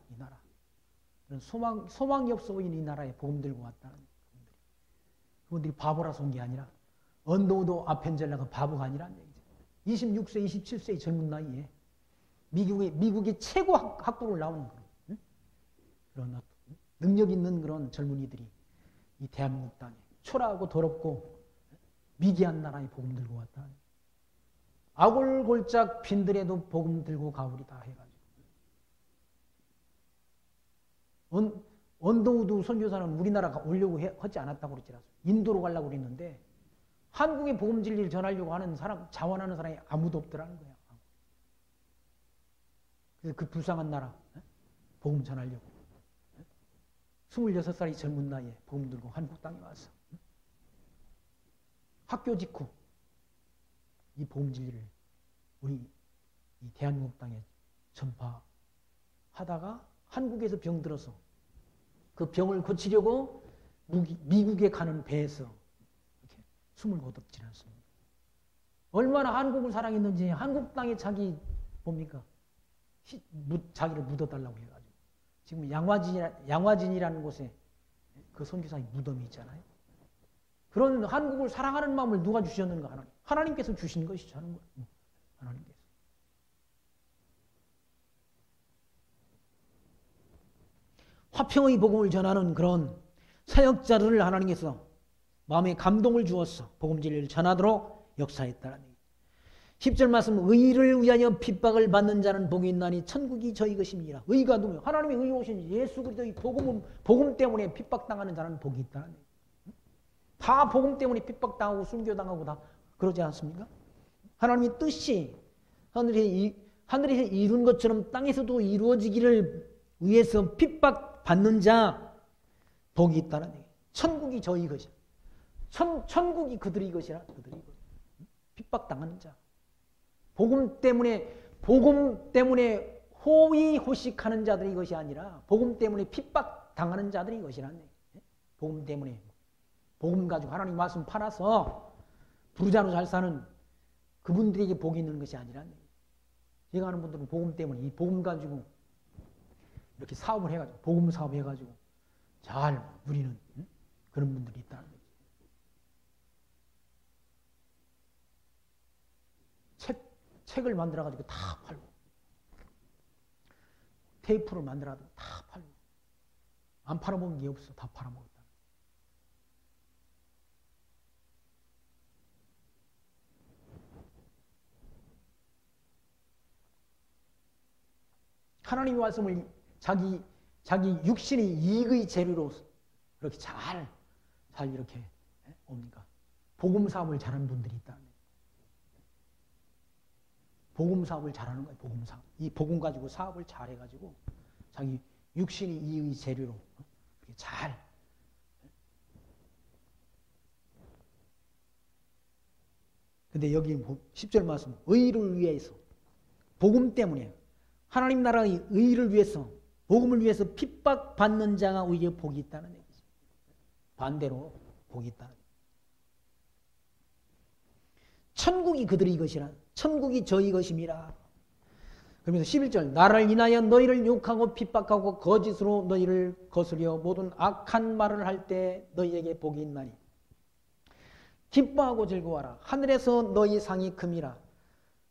그런 소망이 없어 보이는 이 나라에 복음 들고 왔다는 그분들이 바보라서 온 게 아니라 언더우드 아펜젤라가 바보가 아니라는 얘기죠. 26세, 27세의 젊은 나이에 미국의 최고 학부를 나오는 그런 능력 있는 그런 젊은이들이 이 대한민국 땅에 초라하고 더럽고 미개한 나라에 복음 들고 왔다. 아골골짝 빈들에도 복음 들고 가오리다 해가지고 언더우드 선교사는 우리나라 오려고 하지 않았다고 그랬지 않았어요. 인도로 가려고 그랬는데 한국의 복음 진리를 전하려고 하는 사람, 자원하는 사람이 아무도 없더라는 거야. 그래서 그 불쌍한 나라 복음 전하려고 26살이 젊은 나이에 복음 들고 한국 땅에 와서 학교 짓고 이 복음 진리를 우리 이 대한민국 땅에 전파하다가 한국에서 병들어서 그 병을 고치려고 미국에 가는 배에서 이렇게 숨을 거뒀지 않습니까? 얼마나 한국을 사랑했는지 한국 땅에 자기 뭡니까? 자기를 묻어달라고 해가지고 지금 양화진이라는 곳에 그 선교사의 무덤이 있잖아요. 그런 한국을 사랑하는 마음을 누가 주셨는가? 하나님. 하나님께서 주신 것이죠. 하나님께서. 화평의 복음을 전하는 그런 사역자들을 하나님께서 마음에 감동을 주어서 복음 진리를 전하도록 역사했다는 얘기. 10절 말씀, 의를 위하여 핍박을 받는 자는 복이 있나니 천국이 저희 것임이라. 의가 누구예요? 하나님의 의 오신 예수 그리스도의 복음 때문에 핍박당하는 자는 복이 있다는 얘기. 다 복음 때문에 핍박당하고 순교당하고 다 그러지 않습니까? 하나님의 뜻이 하늘에서 이룬 것처럼 땅에서도 이루어지기를 위해서 핍박받는 자 복이 있다는 얘기. 천국이 저희 것이야. 천국이 그들의 것이라. 그들의 것. 핍박당하는 자. 복음 때문에 호의호식하는 자들의 것이 아니라 복음 때문에 핍박당하는 자들의 것이라는 얘기. 복음 때문에 복음 가지고 하나님 말씀 팔아서 부자로 잘 사는 그분들에게 복이 있는 것이 아니라는 얘기. 제가 아는 분들은 복음 때문에 이 복음 가지고 이렇게 사업을 해가지고 복음 사업 해가지고 잘 누리는 그런 분들이 있다는 거죠. 책을 만들어가지고 다 팔고 테이프를 만들어가지고 다 팔고 안 팔아먹은 게 없어. 다 팔아먹었다. 하나님의 말씀을 자기 육신의 이익의 재료로 그렇게 잘 이렇게 옵니까? 복음 사업을 잘하는 분들이 있다. 복음 사업을 잘하는 거예요. 복음 사업. 이 복음 가지고 사업을 잘 해가지고 자기 육신의 이익의 재료로 이렇게 잘. 근데 여기 10절 말씀, 의를 위해서 복음 때문에 하나님 나라의 의를 위해서 복음을 위해서 핍박받는 자가 오히려 복이 있다는 얘기죠. 반대로 복이 있다는 얘기죠. 천국이 그들의 것이라. 천국이 저희 것임이라. 그러면서 11절 나를 인하여 너희를 욕하고 핍박하고 거짓으로 너희를 거스려 모든 악한 말을 할 때 너희에게 복이 있나니 기뻐하고 즐거워하라. 하늘에서 너희 상이 큼이라.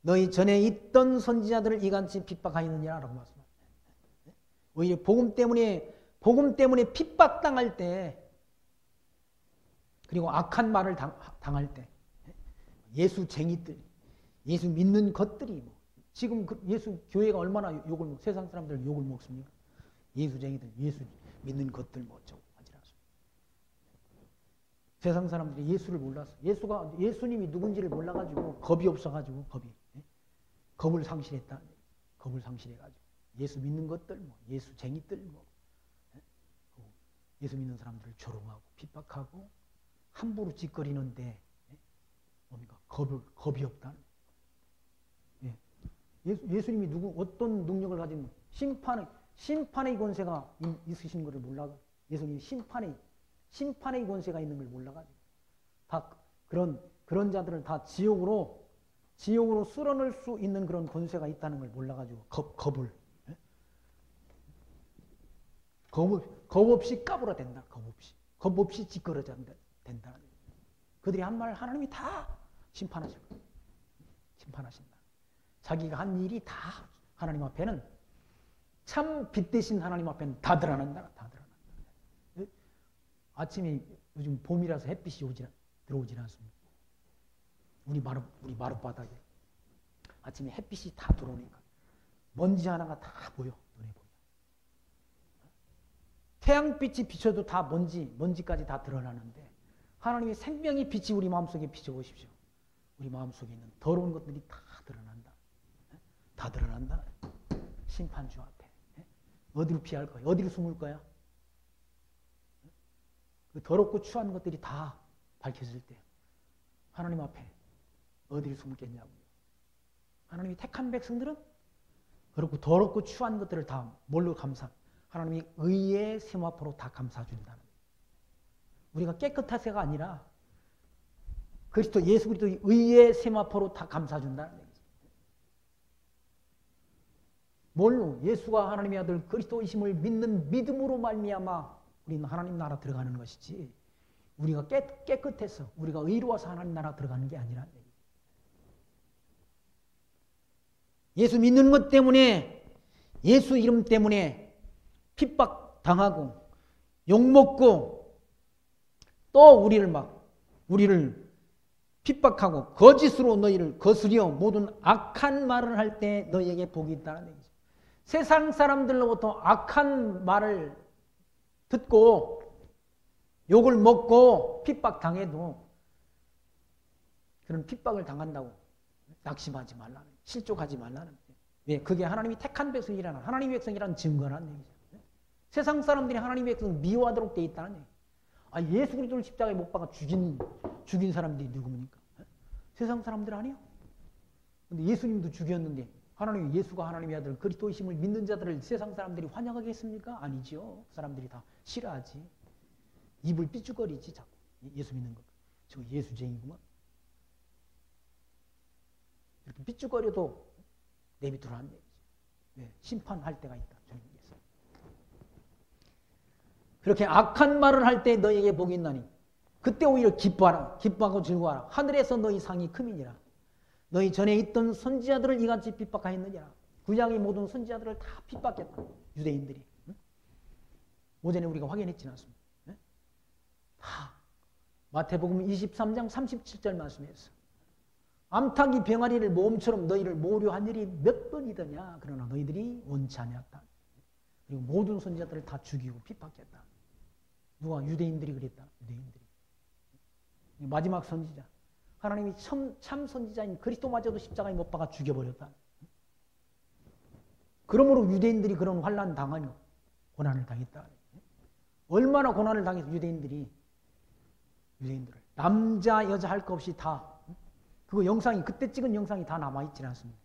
너희 전에 있던 선지자들을 이같이 핍박하였느니라 라고 말씀합니다. 오히려 복음 때문에 핍박당할 때 그리고 악한 말을 당할 때 예수쟁이들, 예수 믿는 것들이 지금 예수 교회가 얼마나 세상 사람들 욕을 먹습니까? 예수쟁이들, 예수 믿는 것들 어쩌고 하지 않습니까? 세상 사람들이 예수를 몰랐어. 예수님이 누군지를 몰라가지고 겁이 없어가지고 겁을 상실했다. 겁을 상실해가지고 예수 믿는 것들, 예수쟁이들, 예수 믿는 사람들을 조롱하고 핍박하고 함부로 짓거리는데 뭡니까? 겁이 없다는. 예수님이 어떤 능력을 가진 심판의 권세가 있으신 것을 몰라가. 예수님이 심판의 권세가 있는 걸 몰라가지고 다 그런 자들을 다 지옥으로 쓸어넣을 수 있는 그런 권세가 있다는 걸 몰라가지고 겁 없이 까불어 된다. 겁 없이 짓거려야 된다. 그들이 한 말 하나님이 다 심판하실 거예요. 심판하신다. 자기가 한 일이 다 하나님 앞에는 참 빛 대신 하나님 앞에는 다 드러난다. 다 드러난다. 아침에 요즘 봄이라서 햇빛이 들어오질 않습니다. 우리 마룻바닥에 아침에 햇빛이 다 들어오니까 먼지 하나가 다 보여. 눈에 보여. 태양빛이 비춰도 다 먼지까지 다 드러나는데 하나님의 생명의 빛이 우리 마음속에 비춰보십시오. 우리 마음속에 있는 더러운 것들이 다 드러난다. 다 드러난다. 심판주 앞에. 어디로 피할 거야? 어디로 숨을 거야? 그 더럽고 추한 것들이 다 밝혀질 때 하나님 앞에 어디를 숨겠냐고요. 하나님이 택한 백성들은 그렇고 더럽고 추한 것들을 다 뭘로 감사? 하나님이 의의 세마포로 다 감싸준다는 거예요. 우리가 깨끗해서가 아니라 그리스도 예수 그리스도의 의의 세마포로 다 감싸준다는 얘기죠. 뭘로? 예수가 하나님의 아들 그리스도이심을 믿는 믿음으로 말미암아 우리는 하나님 나라 들어가는 것이지 우리가 깨끗해서 우리가 의로워서 하나님 나라 들어가는 게 아니라는 얘기죠. 예수 믿는 것 때문에 예수 이름 때문에 핍박당하고 욕먹고 또 우리를 핍박하고 거짓으로 너희를 거스려 모든 악한 말을 할 때 너희에게 복이 있다는 얘기죠. 세상 사람들로부터 악한 말을 듣고 욕을 먹고 핍박당해도 그런 핍박을 당한다고 낙심하지 말라는, 실족하지 말라는. 왜? 그게 하나님이 택한 백성이라는, 하나님의 백성이라는 증거라는 얘기죠. 세상 사람들이 하나님의 백성을 미워하도록 되어 있다는 얘기죠. 아, 예수 그리스도를 십자가에 못 박아 죽인 사람들이 누굽니까? 세상 사람들 아니요? 근데 예수님도 죽였는데 하나님, 예수가 하나님의 아들 그리스도이심을 믿는 자들을 세상 사람들이 환영하겠습니까? 아니죠. 그 사람들이 다 싫어하지. 입을 삐죽거리지 자꾸. 예수 믿는 거. 저 예수쟁이구만. 이렇게 삐죽거려도 내비두라는 얘기죠. 네, 심판할 때가 있다. 주님께서. 그렇게 악한 말을 할 때 너희에게 복이 있나니 그때 오히려 기뻐하라. 기뻐하고 즐거워하라. 하늘에서 너희 상이 크미니라. 너희 전에 있던 선지자들을 이같이 핍박하였느니라. 구약의 모든 선지자들을 다 핍박했다. 유대인들이. 응? 오전에 우리가 확인했지 않습니까? 응? 다 마태복음 23장 37절 말씀에서 암탉이 병아리를 모험처럼 너희를 모류한 일이 몇 번이더냐. 그러나 너희들이 원치 아니었다. 그리고 모든 선지자들을 다 죽이고 핍박했다. 누가? 유대인들이 그랬다. 유대인들이. 마지막 선지자. 하나님이 참 선지자인 그리스도마저도 십자가에 못 박아 죽여버렸다. 그러므로 유대인들이 그런 환난 당하며 고난을 당했다. 얼마나 고난을 당해서 유대인들을 남자 여자 할 것 없이 다 그거 영상이 그때 찍은 영상이 다 남아있지 않습니다.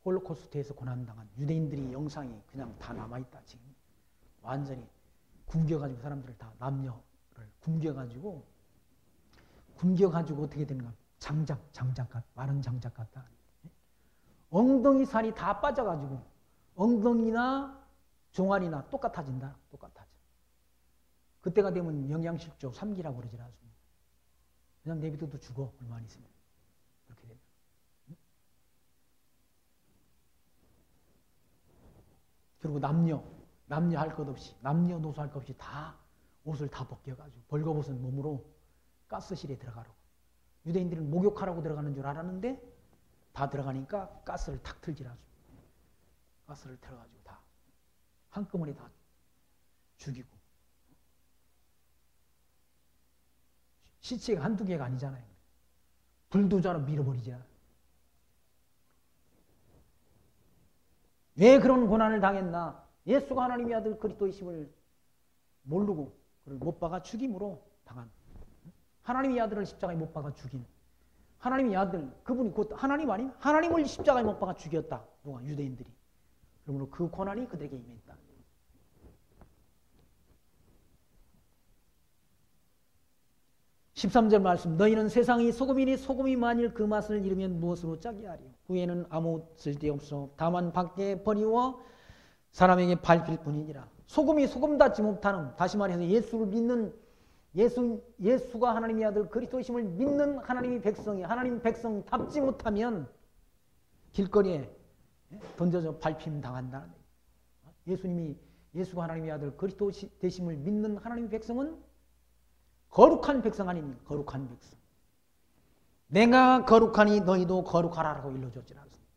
홀로코스트에서 고난당한 유대인들이 영상이 그냥 다 남아있다. 지금 완전히 굶겨가지고 사람들을 다 남녀를 굶겨가지고 어떻게 되는가? 장작 같, 마른 장작 같다. 엉덩이 살이 다 빠져가지고 엉덩이나 종아리나 똑같아진다. 똑같아져. 그때가 되면 영양실조 3기라고 그러지 않습니까? 그냥 내비둬도 죽어. 얼마나 있으면. 그렇게 되면. 그리고 남녀 할 것 없이, 남녀노소 할 것 없이 다 옷을 다 벗겨가지고 벌거벗은 몸으로 가스실에 들어가라고. 유대인들은 목욕하라고 들어가는 줄 알았는데 다 들어가니까 가스를 탁 틀지라. 가스를 틀어가지고 다 한꺼번에 다 죽이고. 시체가 한두 개가 아니잖아요. 불도저로 밀어버리자. 왜 그런 고난을 당했나? 예수가 하나님의 아들 그리스도이심을 모르고 그를 못 박아 죽임으로 당한. 하나님의 아들을 십자가에 못 박아 죽인. 하나님의 아들, 그분이 곧 하나님 아닌? 하나님을 십자가에 못 박아 죽였다. 누가? 유대인들이. 그러므로 그 고난이 그들에게 임했다. 13절 말씀. 너희는 세상이 소금이니 소금이 만일 그 맛을 잃으면 무엇으로 짜게 하리요. 후에는 아무 쓸데없어 다만 밖에 버리워 사람에게 밟힐 뿐이니라. 소금이 소금답지 못하는, 다시 말해서 예수를 믿는, 예수가 하나님의 아들 그리스도이심을 믿는 하나님의 백성이 하나님 백성답지 못하면 길거리에 던져져 밟힘 당한다는 얘기예요. 예수가 하나님의 아들 그리스도 되심을 믿는 하나님의 백성은 거룩한 백성 아닙니까? 거룩한 백성. 내가 거룩하니 너희도 거룩하라라고 일러줬지 않습니까?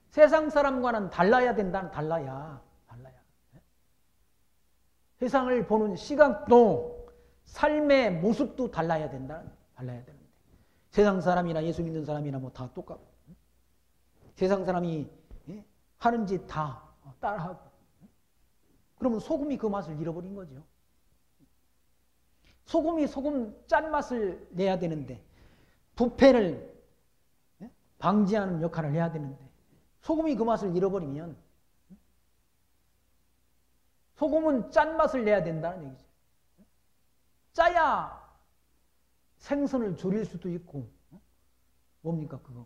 세상 사람과는 달라야 된다. 달라야. 세상을 보는 시각도 삶의 모습도 달라야 된다. 달라야 되는데 세상 사람이나 예수 믿는 사람이나 뭐 다 똑같고 세상 사람이 하는 짓 다 따라하고 그러면 소금이 그 맛을 잃어버린 거죠. 소금이 소금 짠맛을 내야 되는데 부패를 방지하는 역할을 해야 되는데 소금이 그 맛을 잃어버리면 소금은 짠맛을 내야 된다는 얘기죠. 짜야 생선을 졸일 수도 있고 뭡니까 그거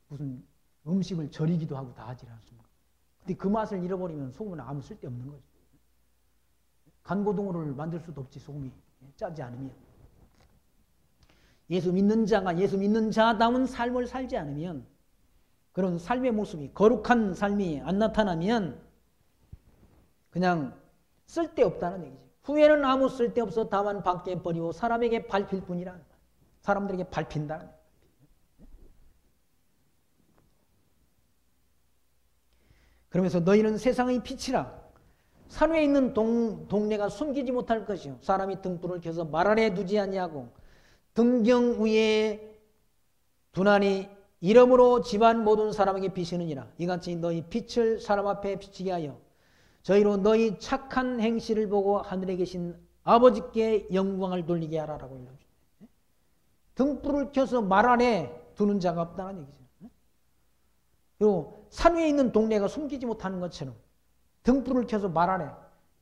무슨 음식을 절이기도 하고 다 하지 않습니까? 근데 그 맛을 잃어버리면 소금은 아무 쓸데없는 거죠. 간고등어를 만들 수도 없지 소금이 짜지 않으면. 예수 믿는 자가 예수 믿는 자다운 삶을 살지 않으면 그런 삶의 모습이 거룩한 삶이 안 나타나면 그냥 쓸데없다는 얘기지. 후에는 아무 쓸데없어 다만 밖에 버리고 사람에게 밟힐 뿐이라. 사람들에게 밟힌다는 얘기지. 그러면서 너희는 세상의 빛이라. 산 위에 있는 동네가 숨기지 못할 것이요 사람이 등불을 켜서 말 안에 두지 아니하고 등경 위에 두나니 이름으로 집안 모든 사람에게 비치느니라. 이같이 너희 빛을 사람 앞에 비치게 하여 저희로 너희 착한 행실을 보고 하늘에 계신 아버지께 영광을 돌리게 하라라고 일러주네. 등불을 켜서 말 안에 두는 자가 없다는 얘기죠. 그리고 산 위에 있는 동네가 숨기지 못하는 것처럼 등불을 켜서 말 안에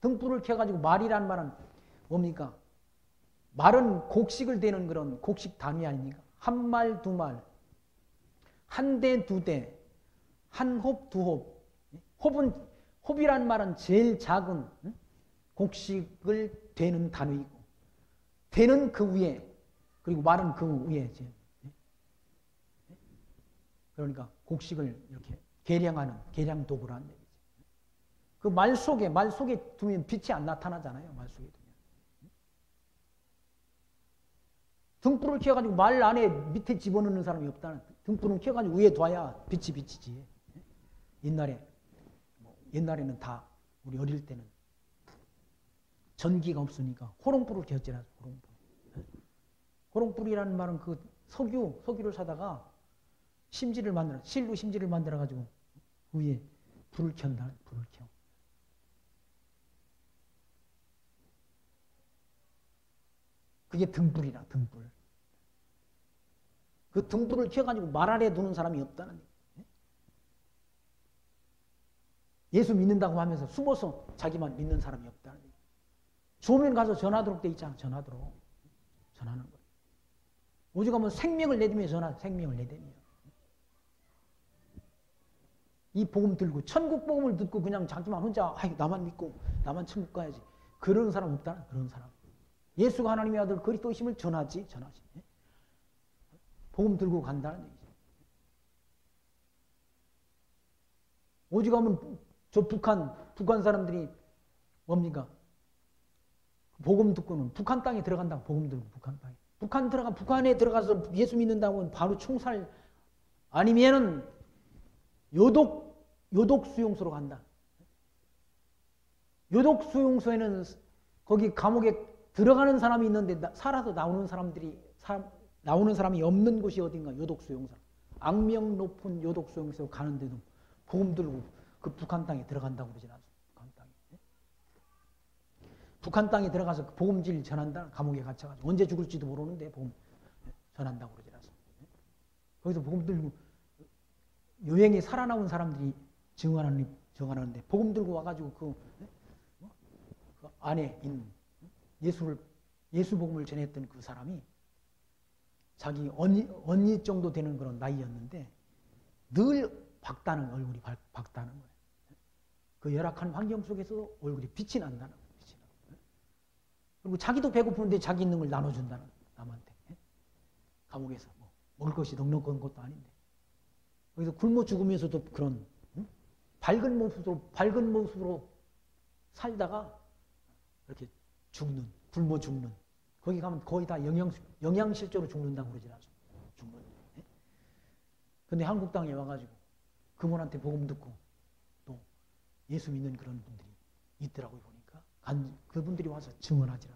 등불을 켜가지고 말이란 말은 뭡니까? 말은 곡식을 대는 그런 곡식 단위 아닙니까? 한 말, 두 말, 한 대, 두 대, 한 홉, 두 홉. 홉이란 말은 제일 작은 곡식을 대는 단위이고 대는 그 위에 그리고 말은 그 위에 그러니까 곡식을 이렇게 계량하는 계량 도구라는 얘기죠. 그 말 속에 두면 빛이 안 나타나잖아요. 말 속에 두면. 등불을 켜가지고 말 안에 밑에 집어넣는 사람이 없다는. 등불은 켜가지고 위에 둬야 빛이 비치지. 옛날에는 다 우리 어릴 때는 전기가 없으니까 호롱불을 켰잖아요. 호롱불. 호롱불이라는 말은 그 석유를 사다가 실로 심지를 만들어가지고 위에 불을 켠다. 불을 켜. 그게 등불이라, 등불. 그 등불을 켜가지고 말 아래 두는 사람이 없다는 얘기예요. 예수 믿는다고 하면서 숨어서 자기만 믿는 사람이 없다는 얘기예요. 조면 가서 전하도록 돼 있잖아. 전하는 거예요. 오죽하면 생명을 내디며 생명을 내디며. 이 복음 들고 천국 복음을 듣고 그냥 자기만 혼자 나만 믿고 나만 천국 가야지. 그런 사람 없다는 그런 사람. 예수가 하나님의 아들 그리스도이심을 전하지. 복음 들고 간다는 얘기죠. 오죽하면 저 북한 사람들이 뭡니까? 복음 듣고는 북한 땅에 들어간다고 복음 들고 북한 땅에. 북한에 들어가서 예수 믿는다고 바로 총살 아니면은 요독 수용소로 간다. 요독 수용소에는 거기 감옥에 들어가는 사람이 있는데 살아서 나오는 사람이 없는 곳이 어딘가. 요독 수용소. 악명 높은 요독 수용소에 가는데도 복음 들고 그 북한 땅에 들어간다고 그러지 않습니까? 북한 땅에 들어가서 그 복음질 전한다. 감옥에 갇혀가지고 언제 죽을지도 모르는데 복음 전한다고 그러지 않습니까? 거기서 복음 들고 여행에 살아나온 사람들이 증언하는데 복음 들고 와가지고 그 안에 있는 예수 복음을 전했던 그 사람이 자기 언니 정도 되는 그런 나이였는데 늘 박다는 얼굴이 박다는 거예요. 그 열악한 환경 속에서 얼굴이 빛이 난다는 거예요. 그리고 자기도 배고프는데 자기 있는 걸 나눠준다는 거예요. 남한테. 감옥에서 먹을 것이 넉넉한 것도 아닌데. 거기서 굶어 죽으면서도 그런 밝은 모습으로 살다가 이렇게 굶어 죽는. 거기 가면 거의 다 영양실조로 죽는다고 그러지 않습니까? 죽는. 근데 한국 땅에 와가지고 그분한테 복음 듣고 또 예수 믿는 그런 분들이 있더라고요. 보니까. 그분들이 와서 증언한다.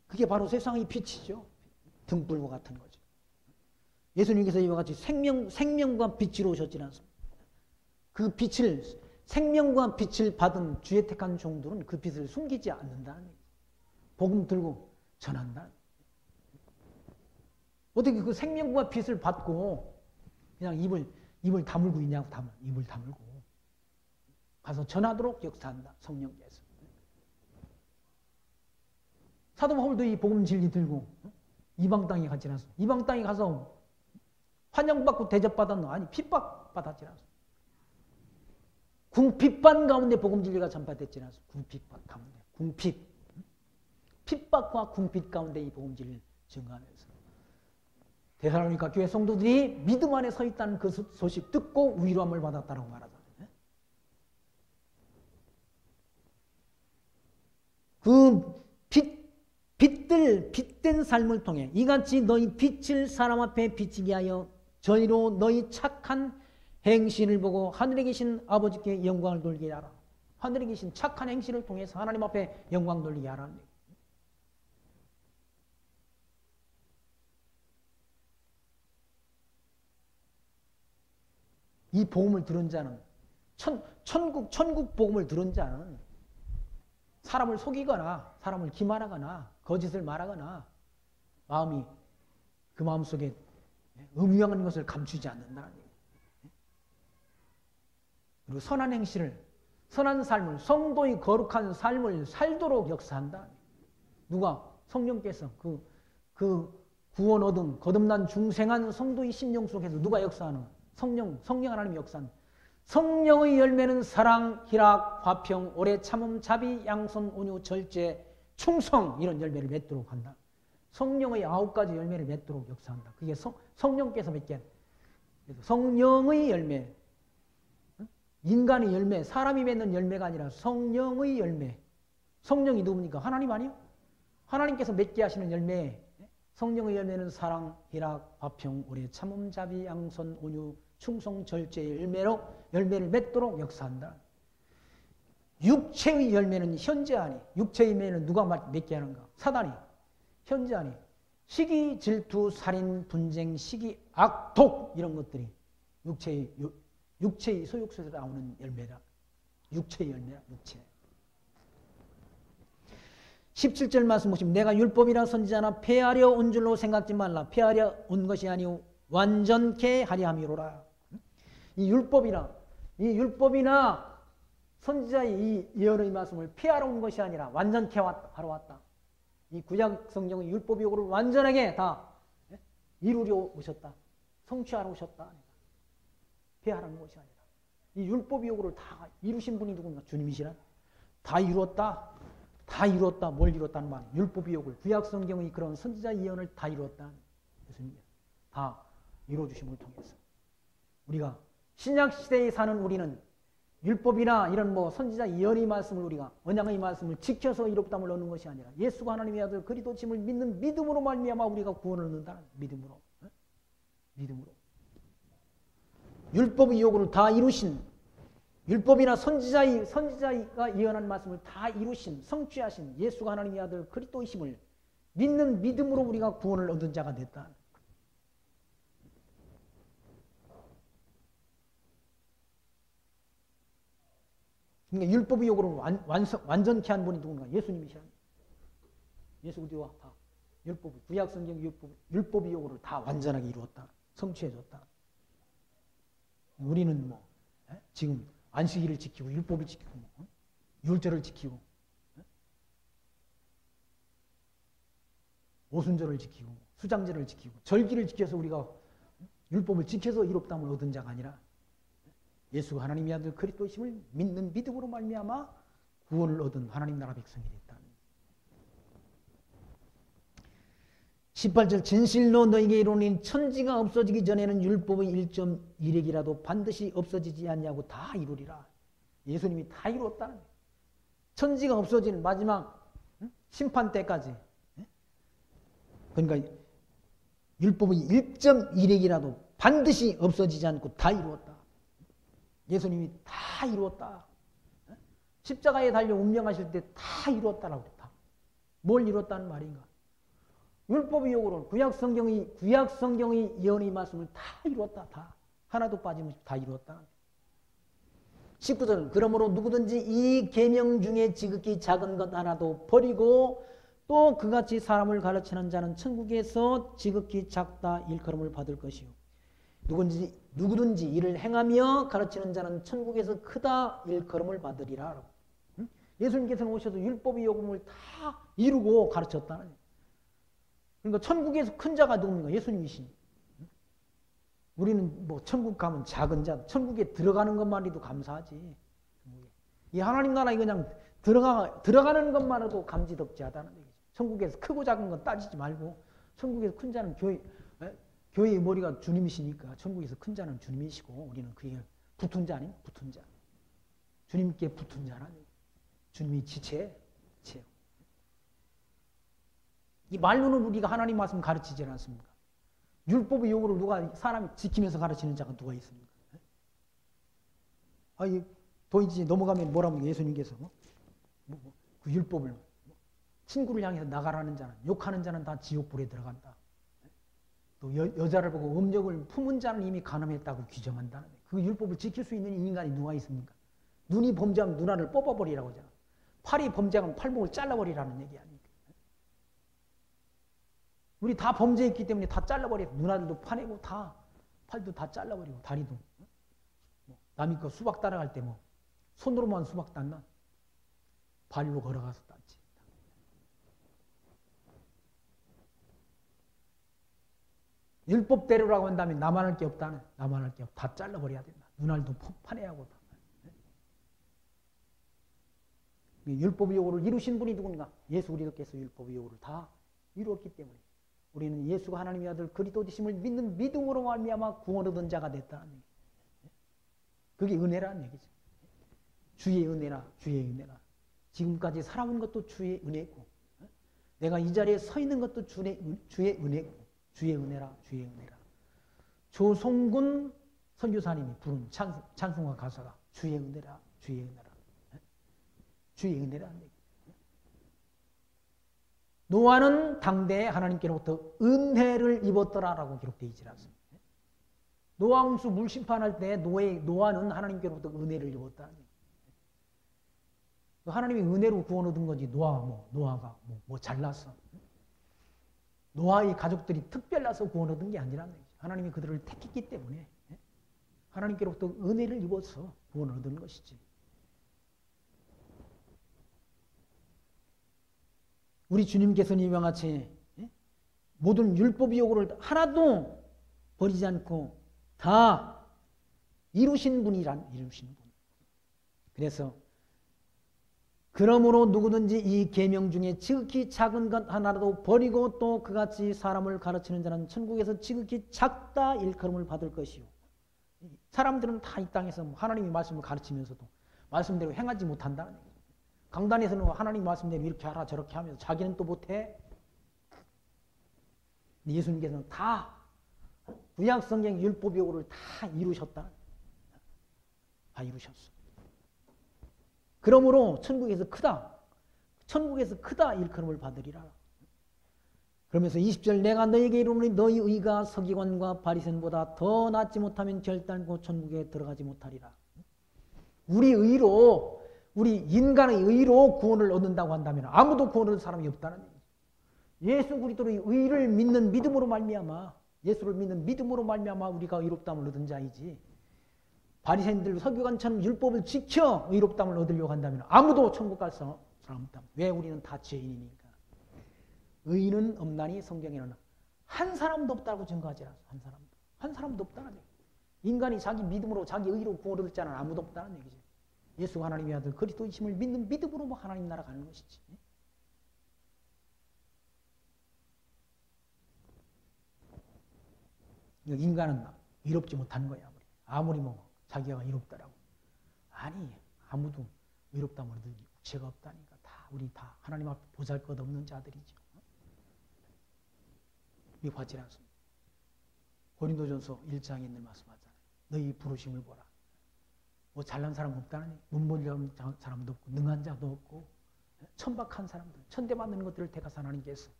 그게 바로 세상의 빛이죠. 등불과 같은 거죠. 예수님께서 이와 같이 생명과 빛으로 오셨지 않습니까? 그 빛을 생명과 빛을 받은 주의 택한 종들은 그 빛을 숨기지 않는다는 얘기죠. 복음 들고 전한다. 어떻게 그 생명과 빛을 받고 그냥 입을 다물고 있냐고, 입을 다물고 가서 전하도록 역사한다. 성령께서. 사도 바울도 이 복음 진리 들고 이방 땅에 갔지 않았어. 이방 땅에 가서 환영받고 대접받았노? 아니, 핍박받았지 않았어. 궁핍반 가운데 복음 진리가 전파됐지 않았어. 궁핍반 가운데. 궁핍. 핍박과 궁핍 가운데 이 복음 진리를 증거하면서 데살로니가 교회 성도들이 믿음 안에 서 있다는 그 소식 듣고 위로함을 받았다고 말하다. 그 빛된 삶을 통해 이같이 너희 빛을 사람 앞에 비치게 하여 저희로 너희 착한 행실을 보고 하늘에 계신 아버지께 영광을 돌리게 하라. 하늘에 계신 착한 행실을 통해서 하나님 앞에 영광 돌리게 하라. 이 복음을 들은 자는 천국 복음을 들은 자는 사람을 속이거나 사람을 기만하거나 거짓을 말하거나 마음이 그 마음속에 음흉한 것을 감추지 않는다는 얘기예요. 그리고 선한 행실을, 선한 삶을, 성도의 거룩한 삶을 살도록 역사한다. 누가? 성령께서 그 구원 얻은 거듭난 중생한 성도의 심령 속에서 누가 역사하는? 성령 하나님이 역사하는. 성령의 열매는 사랑, 희락, 화평, 오래 참음, 자비, 양선, 온유, 절제, 충성 이런 열매를 맺도록 한다. 성령의 9가지 열매를 맺도록 역사한다. 그게 성령께서 맺게 한다. 성령의 열매, 인간의 열매, 사람이 맺는 열매가 아니라 성령의 열매. 성령이 누굽니까? 하나님 아니요? 하나님께서 맺게 하시는 열매. 성령의 열매는 사랑, 희락, 화평, 오래 참음, 자비, 양선, 온유, 충성, 절제의 열매를 맺도록 역사한다. 육체의 열매는 현재하니, 육체의 열매는 누가 맺게 하는가? 사단이. 현재하니. 시기, 질투, 살인, 분쟁, 시기, 악독 이런 것들이 육체의 소욕에서 나오는 열매다. 육체의 열매다. 육체. 17절 말씀 보시면 내가 율법이나 선지자나 폐하려 온 줄로 생각지 말라. 폐하려 온 것이 아니오 완전케 하려 함이로라. 이 율법이나 선지자의 이 예언의 말씀을 폐하러 온 것이 아니라 완전케 하러 왔다. 이 구약 성경의 율법의 요구를 완전하게 다 이루려 오셨다. 성취하러 오셨다. 폐하라는 것이 아니라 이 율법의 요구를 다 이루신 분이 누군가? 주님이시라. 다 이루었다. 다 이루었다. 뭘 이루었다는 말? 율법의 요구를, 구약 성경의 그런 선지자 예언을 다 이루었다. 예수님 다 이루어주심을 통해서 우리가 신약 시대에 사는 우리는 율법이나 이런 선지자 예언의 말씀을 우리가 언약의 말씀을 지켜서 이롭다함을 얻는 것이 아니라 예수가 하나님의 아들 그리스도심을 믿는 믿음으로 말미암아 우리가 구원을 얻는다는 믿음으로. 믿음으로. 율법의 요구를 다 이루신, 율법이나 선지자가 예언한 말씀을 다 이루신, 성취하신 예수가 하나님의 아들 그리스도이심을 믿는 믿음으로 우리가 구원을 얻은 자가 됐다. 그러니까 율법의 요구를 완전케 한 분이 누군가? 예수님이시라. 예수 우리와 다 구약 성경 율법의 요구를 다 완전하게 이루었다. 성취해줬다. 우리는 지금 안식일을 지키고 율법을 지키고 율절을 지키고 오순절을 지키고 수장절을 지키고 절기를 지켜서 우리가 율법을 지켜서 이롭다함을 얻은 자가 아니라 예수가 하나님의 아들 그리스도이심을 믿는 믿음으로 말미암아 구원을 얻은 하나님 나라 백성이 됐다. 18절 진실로 너에게 이르노니 천지가 없어지기 전에는 율법의 1.1핵이라도 반드시 없어지지 않냐고 다 이루리라. 예수님이 다 이루었다는 거예요. 천지가 없어지는 마지막 심판 때까지. 그러니까 율법의 1.1핵이라도 반드시 없어지지 않고 다 이루었다. 예수님이 다 이루었다. 십자가에 달려 운명하실 때 다 이루었다라고 했다. 뭘 이루었다는 말인가? 율법의 요구를 구약 성경의 예언의 말씀을 다 이루었다. 다. 하나도 빠짐없이 다 이루었다. 19절 그러므로 누구든지 이 계명 중에 지극히 작은 것 하나도 버리고 또 그같이 사람을 가르치는 자는 천국에서 지극히 작다 일컬음을 받을 것이요. 누구든지 이를 행하며 가르치는 자는 천국에서 크다 일컬음을 받으리라. 예수님께서는 오셔서 율법의 요금을 다 이루고 가르쳤다는 거예요. 그러니까 천국에서 큰 자가 누굽니까? 예수님이시니. 우리는 뭐 천국 가면 작은 자, 천국에 들어가는 것만해도 감사하지. 이 하나님 나라에 그냥 들어가는 것만으로도 감지덕지하다는 얘기죠. 천국에서 크고 작은 건 따지지 말고 천국에서 큰 자는 교회의 머리가 주님이시니까 천국에서 큰 자는 주님이시고 우리는 그에 붙은 자 아니에요? 붙은 자. 주님께 붙은 자라는 얘기죠. 주님이 지체예요. 이 말로는 우리가 하나님 말씀 가르치지 않습니까? 율법의 요구를 사람이 지키면서 가르치는 자가 누가 있습니까? 도인지 넘어가면 뭐라고 합니까? 예수님께서 그 율법을 친구를 향해서 나가라는 자는, 욕하는 자는 다 지옥불에 들어간다. 또 여자를 보고 음욕을 품은 자는 이미 간음했다고 규정한다는 거예요. 그 율법을 지킬 수 있는 인간이 누가 있습니까? 눈이 범죄하면 눈알을 뽑아버리라고 하잖아. 팔이 범죄하면 팔목을 잘라버리라는 얘기 아닙니까? 우리 다 범죄했기 때문에 다 잘라버리고 눈알도 파내고 다 팔도 다 잘라버리고 다리도 남이 거 수박 따라갈 때 손으로만 수박 땄나? 발로 걸어가서 땄지. 율법대로라고 한다면 나만 할 게 없다는, 나만 할 게 없다. 다 잘라버려야 된다. 눈알도 파내야 하고 다. 율법의 요구를 이루신 분이 누군가? 예수 그리스도께서 율법의 요구를 다 이루었기 때문에 우리는 예수가 하나님의 아들 그리스도 되심을 믿는 믿음으로 말미암아 구원 얻은 자가 됐다는 얘기죠. 그게 은혜라는 얘기죠. 주의 은혜라, 주의 은혜라. 지금까지 살아온 것도 주의 은혜고, 내가 이 자리에 서 있는 것도 주의 은혜고, 주의 은혜라, 주의 은혜라. 조성군 선교사님이 부른 찬송가 가사가 주의 은혜라, 주의 은혜라. 주의 은혜라는 얘기죠. 노아는 당대에 하나님께로부터 은혜를 입었더라라고 기록되어 있지 않습니다. 노아 홍수 물 심판할 때 노아는 하나님께로부터 은혜를 입었다는 얘기죠. 하나님이 은혜로 구원 얻은 거지 노아가 잘났어. 노아의 가족들이 특별나서 구원 얻은 게 아니라는 얘기죠. 하나님이 그들을 택했기 때문에 하나님께로부터 은혜를 입어서 구원 얻은 것이지. 우리 주님께서는 이와 같이 모든 율법의 요구를 하나도 버리지 않고 다 이루신 이루신 분. 그래서 그러므로 누구든지 이 계명 중에 지극히 작은 것 하나라도 버리고 또 그같이 사람을 가르치는 자는 천국에서 지극히 작다 일컬음을 받을 것이요. 사람들은 다 이 땅에서 하나님의 말씀을 가르치면서도 말씀대로 행하지 못한다는 얘기죠. 강단에서는 하나님 말씀대로 이렇게 하라 저렇게 하면서 자기는 또 못해. 예수님께서는 다 구약성경 율법 요구를 다 이루셨다. 다 이루셨어. 그러므로 천국에서 크다 일컬음을 받으리라. 그러면서 20절 내가 너에게 이르노니 너희 의가 서기관과 바리새인보다 더 낫지 못하면 결단코 천국에 들어가지 못하리라. 우리 인간의 의로 구원을 얻는다고 한다면 아무도 구원 얻는 사람이 없다는 얘기죠. 예수 그리스도의 의를 믿는 믿음으로 말미암아 예수를 믿는 믿음으로 말미암아 우리가 의롭다함을 얻은 자이지. 바리새인들 서기관처럼 율법을 지켜 의롭다함을 얻으려고 한다면 아무도 천국 갈 사람 없다. 왜? 우리는 다 죄인이니까. 의인은 없나니 성경에는 한 사람도 없다고 증거하지 않았어. 한 사람도 없다는 얘기. 인간이 자기 믿음으로 자기 의로 구원 얻을 자는 아무도 없다는 얘기죠. 예수가 하나님의 아들 그리스도이심을 믿는 믿음으로 하나님 나라 가는 것이지. 인간은 의롭지 못한 거야. 아무리 자기가 의롭다라고. 아니 아무도 의롭다면 얻을 육체가 없다니까. 우리 다 하나님 앞에 보잘것없는 자들이죠. 미워하지 않습니다. 고린도전서 1장에 있는 말씀하잖아요. 너희 부르심을 보라. 잘난 사람 없다는 문벌리는 사람도 없고 능한 자도 없고 천박한 사람들 천대받는 것들을 택하사 하나님께서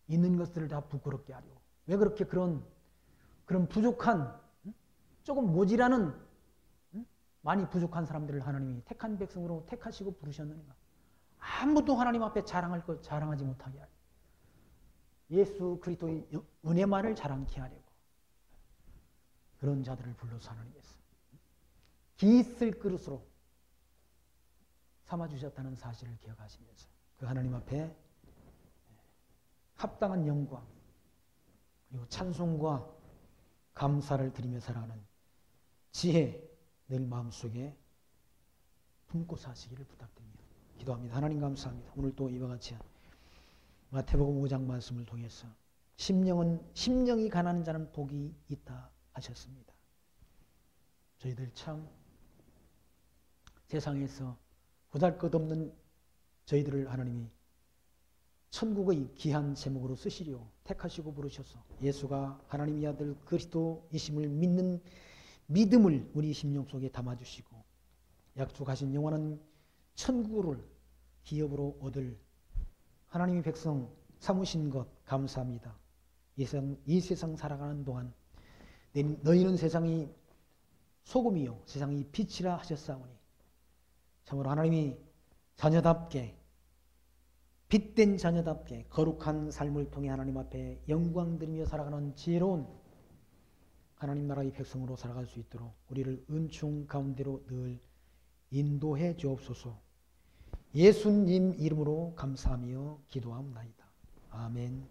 있는 것들을 다 부끄럽게 하려고. 왜 그렇게 그런 부족한 조금 모자라는 많이 부족한 사람들을 하나님이 택한 백성으로 택하시고 부르셨는가? 아무도 하나님 앞에 자랑하지 못하게 하려고, 예수 그리스도의 은혜만을 자랑케 하려고 그런 자들을 불러서 하나님께서 기있을 그릇으로 삼아주셨다는 사실을 기억하시면서 그 하나님 앞에 합당한 영광 그리고 찬송과 감사를 드리며 살아가는 지혜 늘 마음속에 품고 사시기를 부탁드립니다. 기도합니다. 하나님 감사합니다. 오늘 또 이와 같이 마태복음 5장 말씀을 통해서 심령이 가난한 자는 복이 있다 하셨습니다. 저희들 참 세상에서 보잘것없는 저희들을 하나님이 천국의 귀한 제목으로 쓰시려 택하시고 부르셔서 예수가 하나님의 아들 그리스도이심을 믿는 믿음을 우리 심령 속에 담아주시고 약속하신 영원한 천국을 기업으로 얻을 하나님의 백성 삼으신 것 감사합니다. 이 세상 살아가는 동안 너희는 세상이 소금이요 세상이 빛이라 하셨사오니 참으로 하나님이 자녀답게 빛된 자녀답게 거룩한 삶을 통해 하나님 앞에 영광 드리며 살아가는 지혜로운 하나님 나라의 백성으로 살아갈 수 있도록 우리를 은총 가운데로 늘 인도해 주옵소서. 예수님 이름으로 감사하며 기도하옵나이다. 아멘.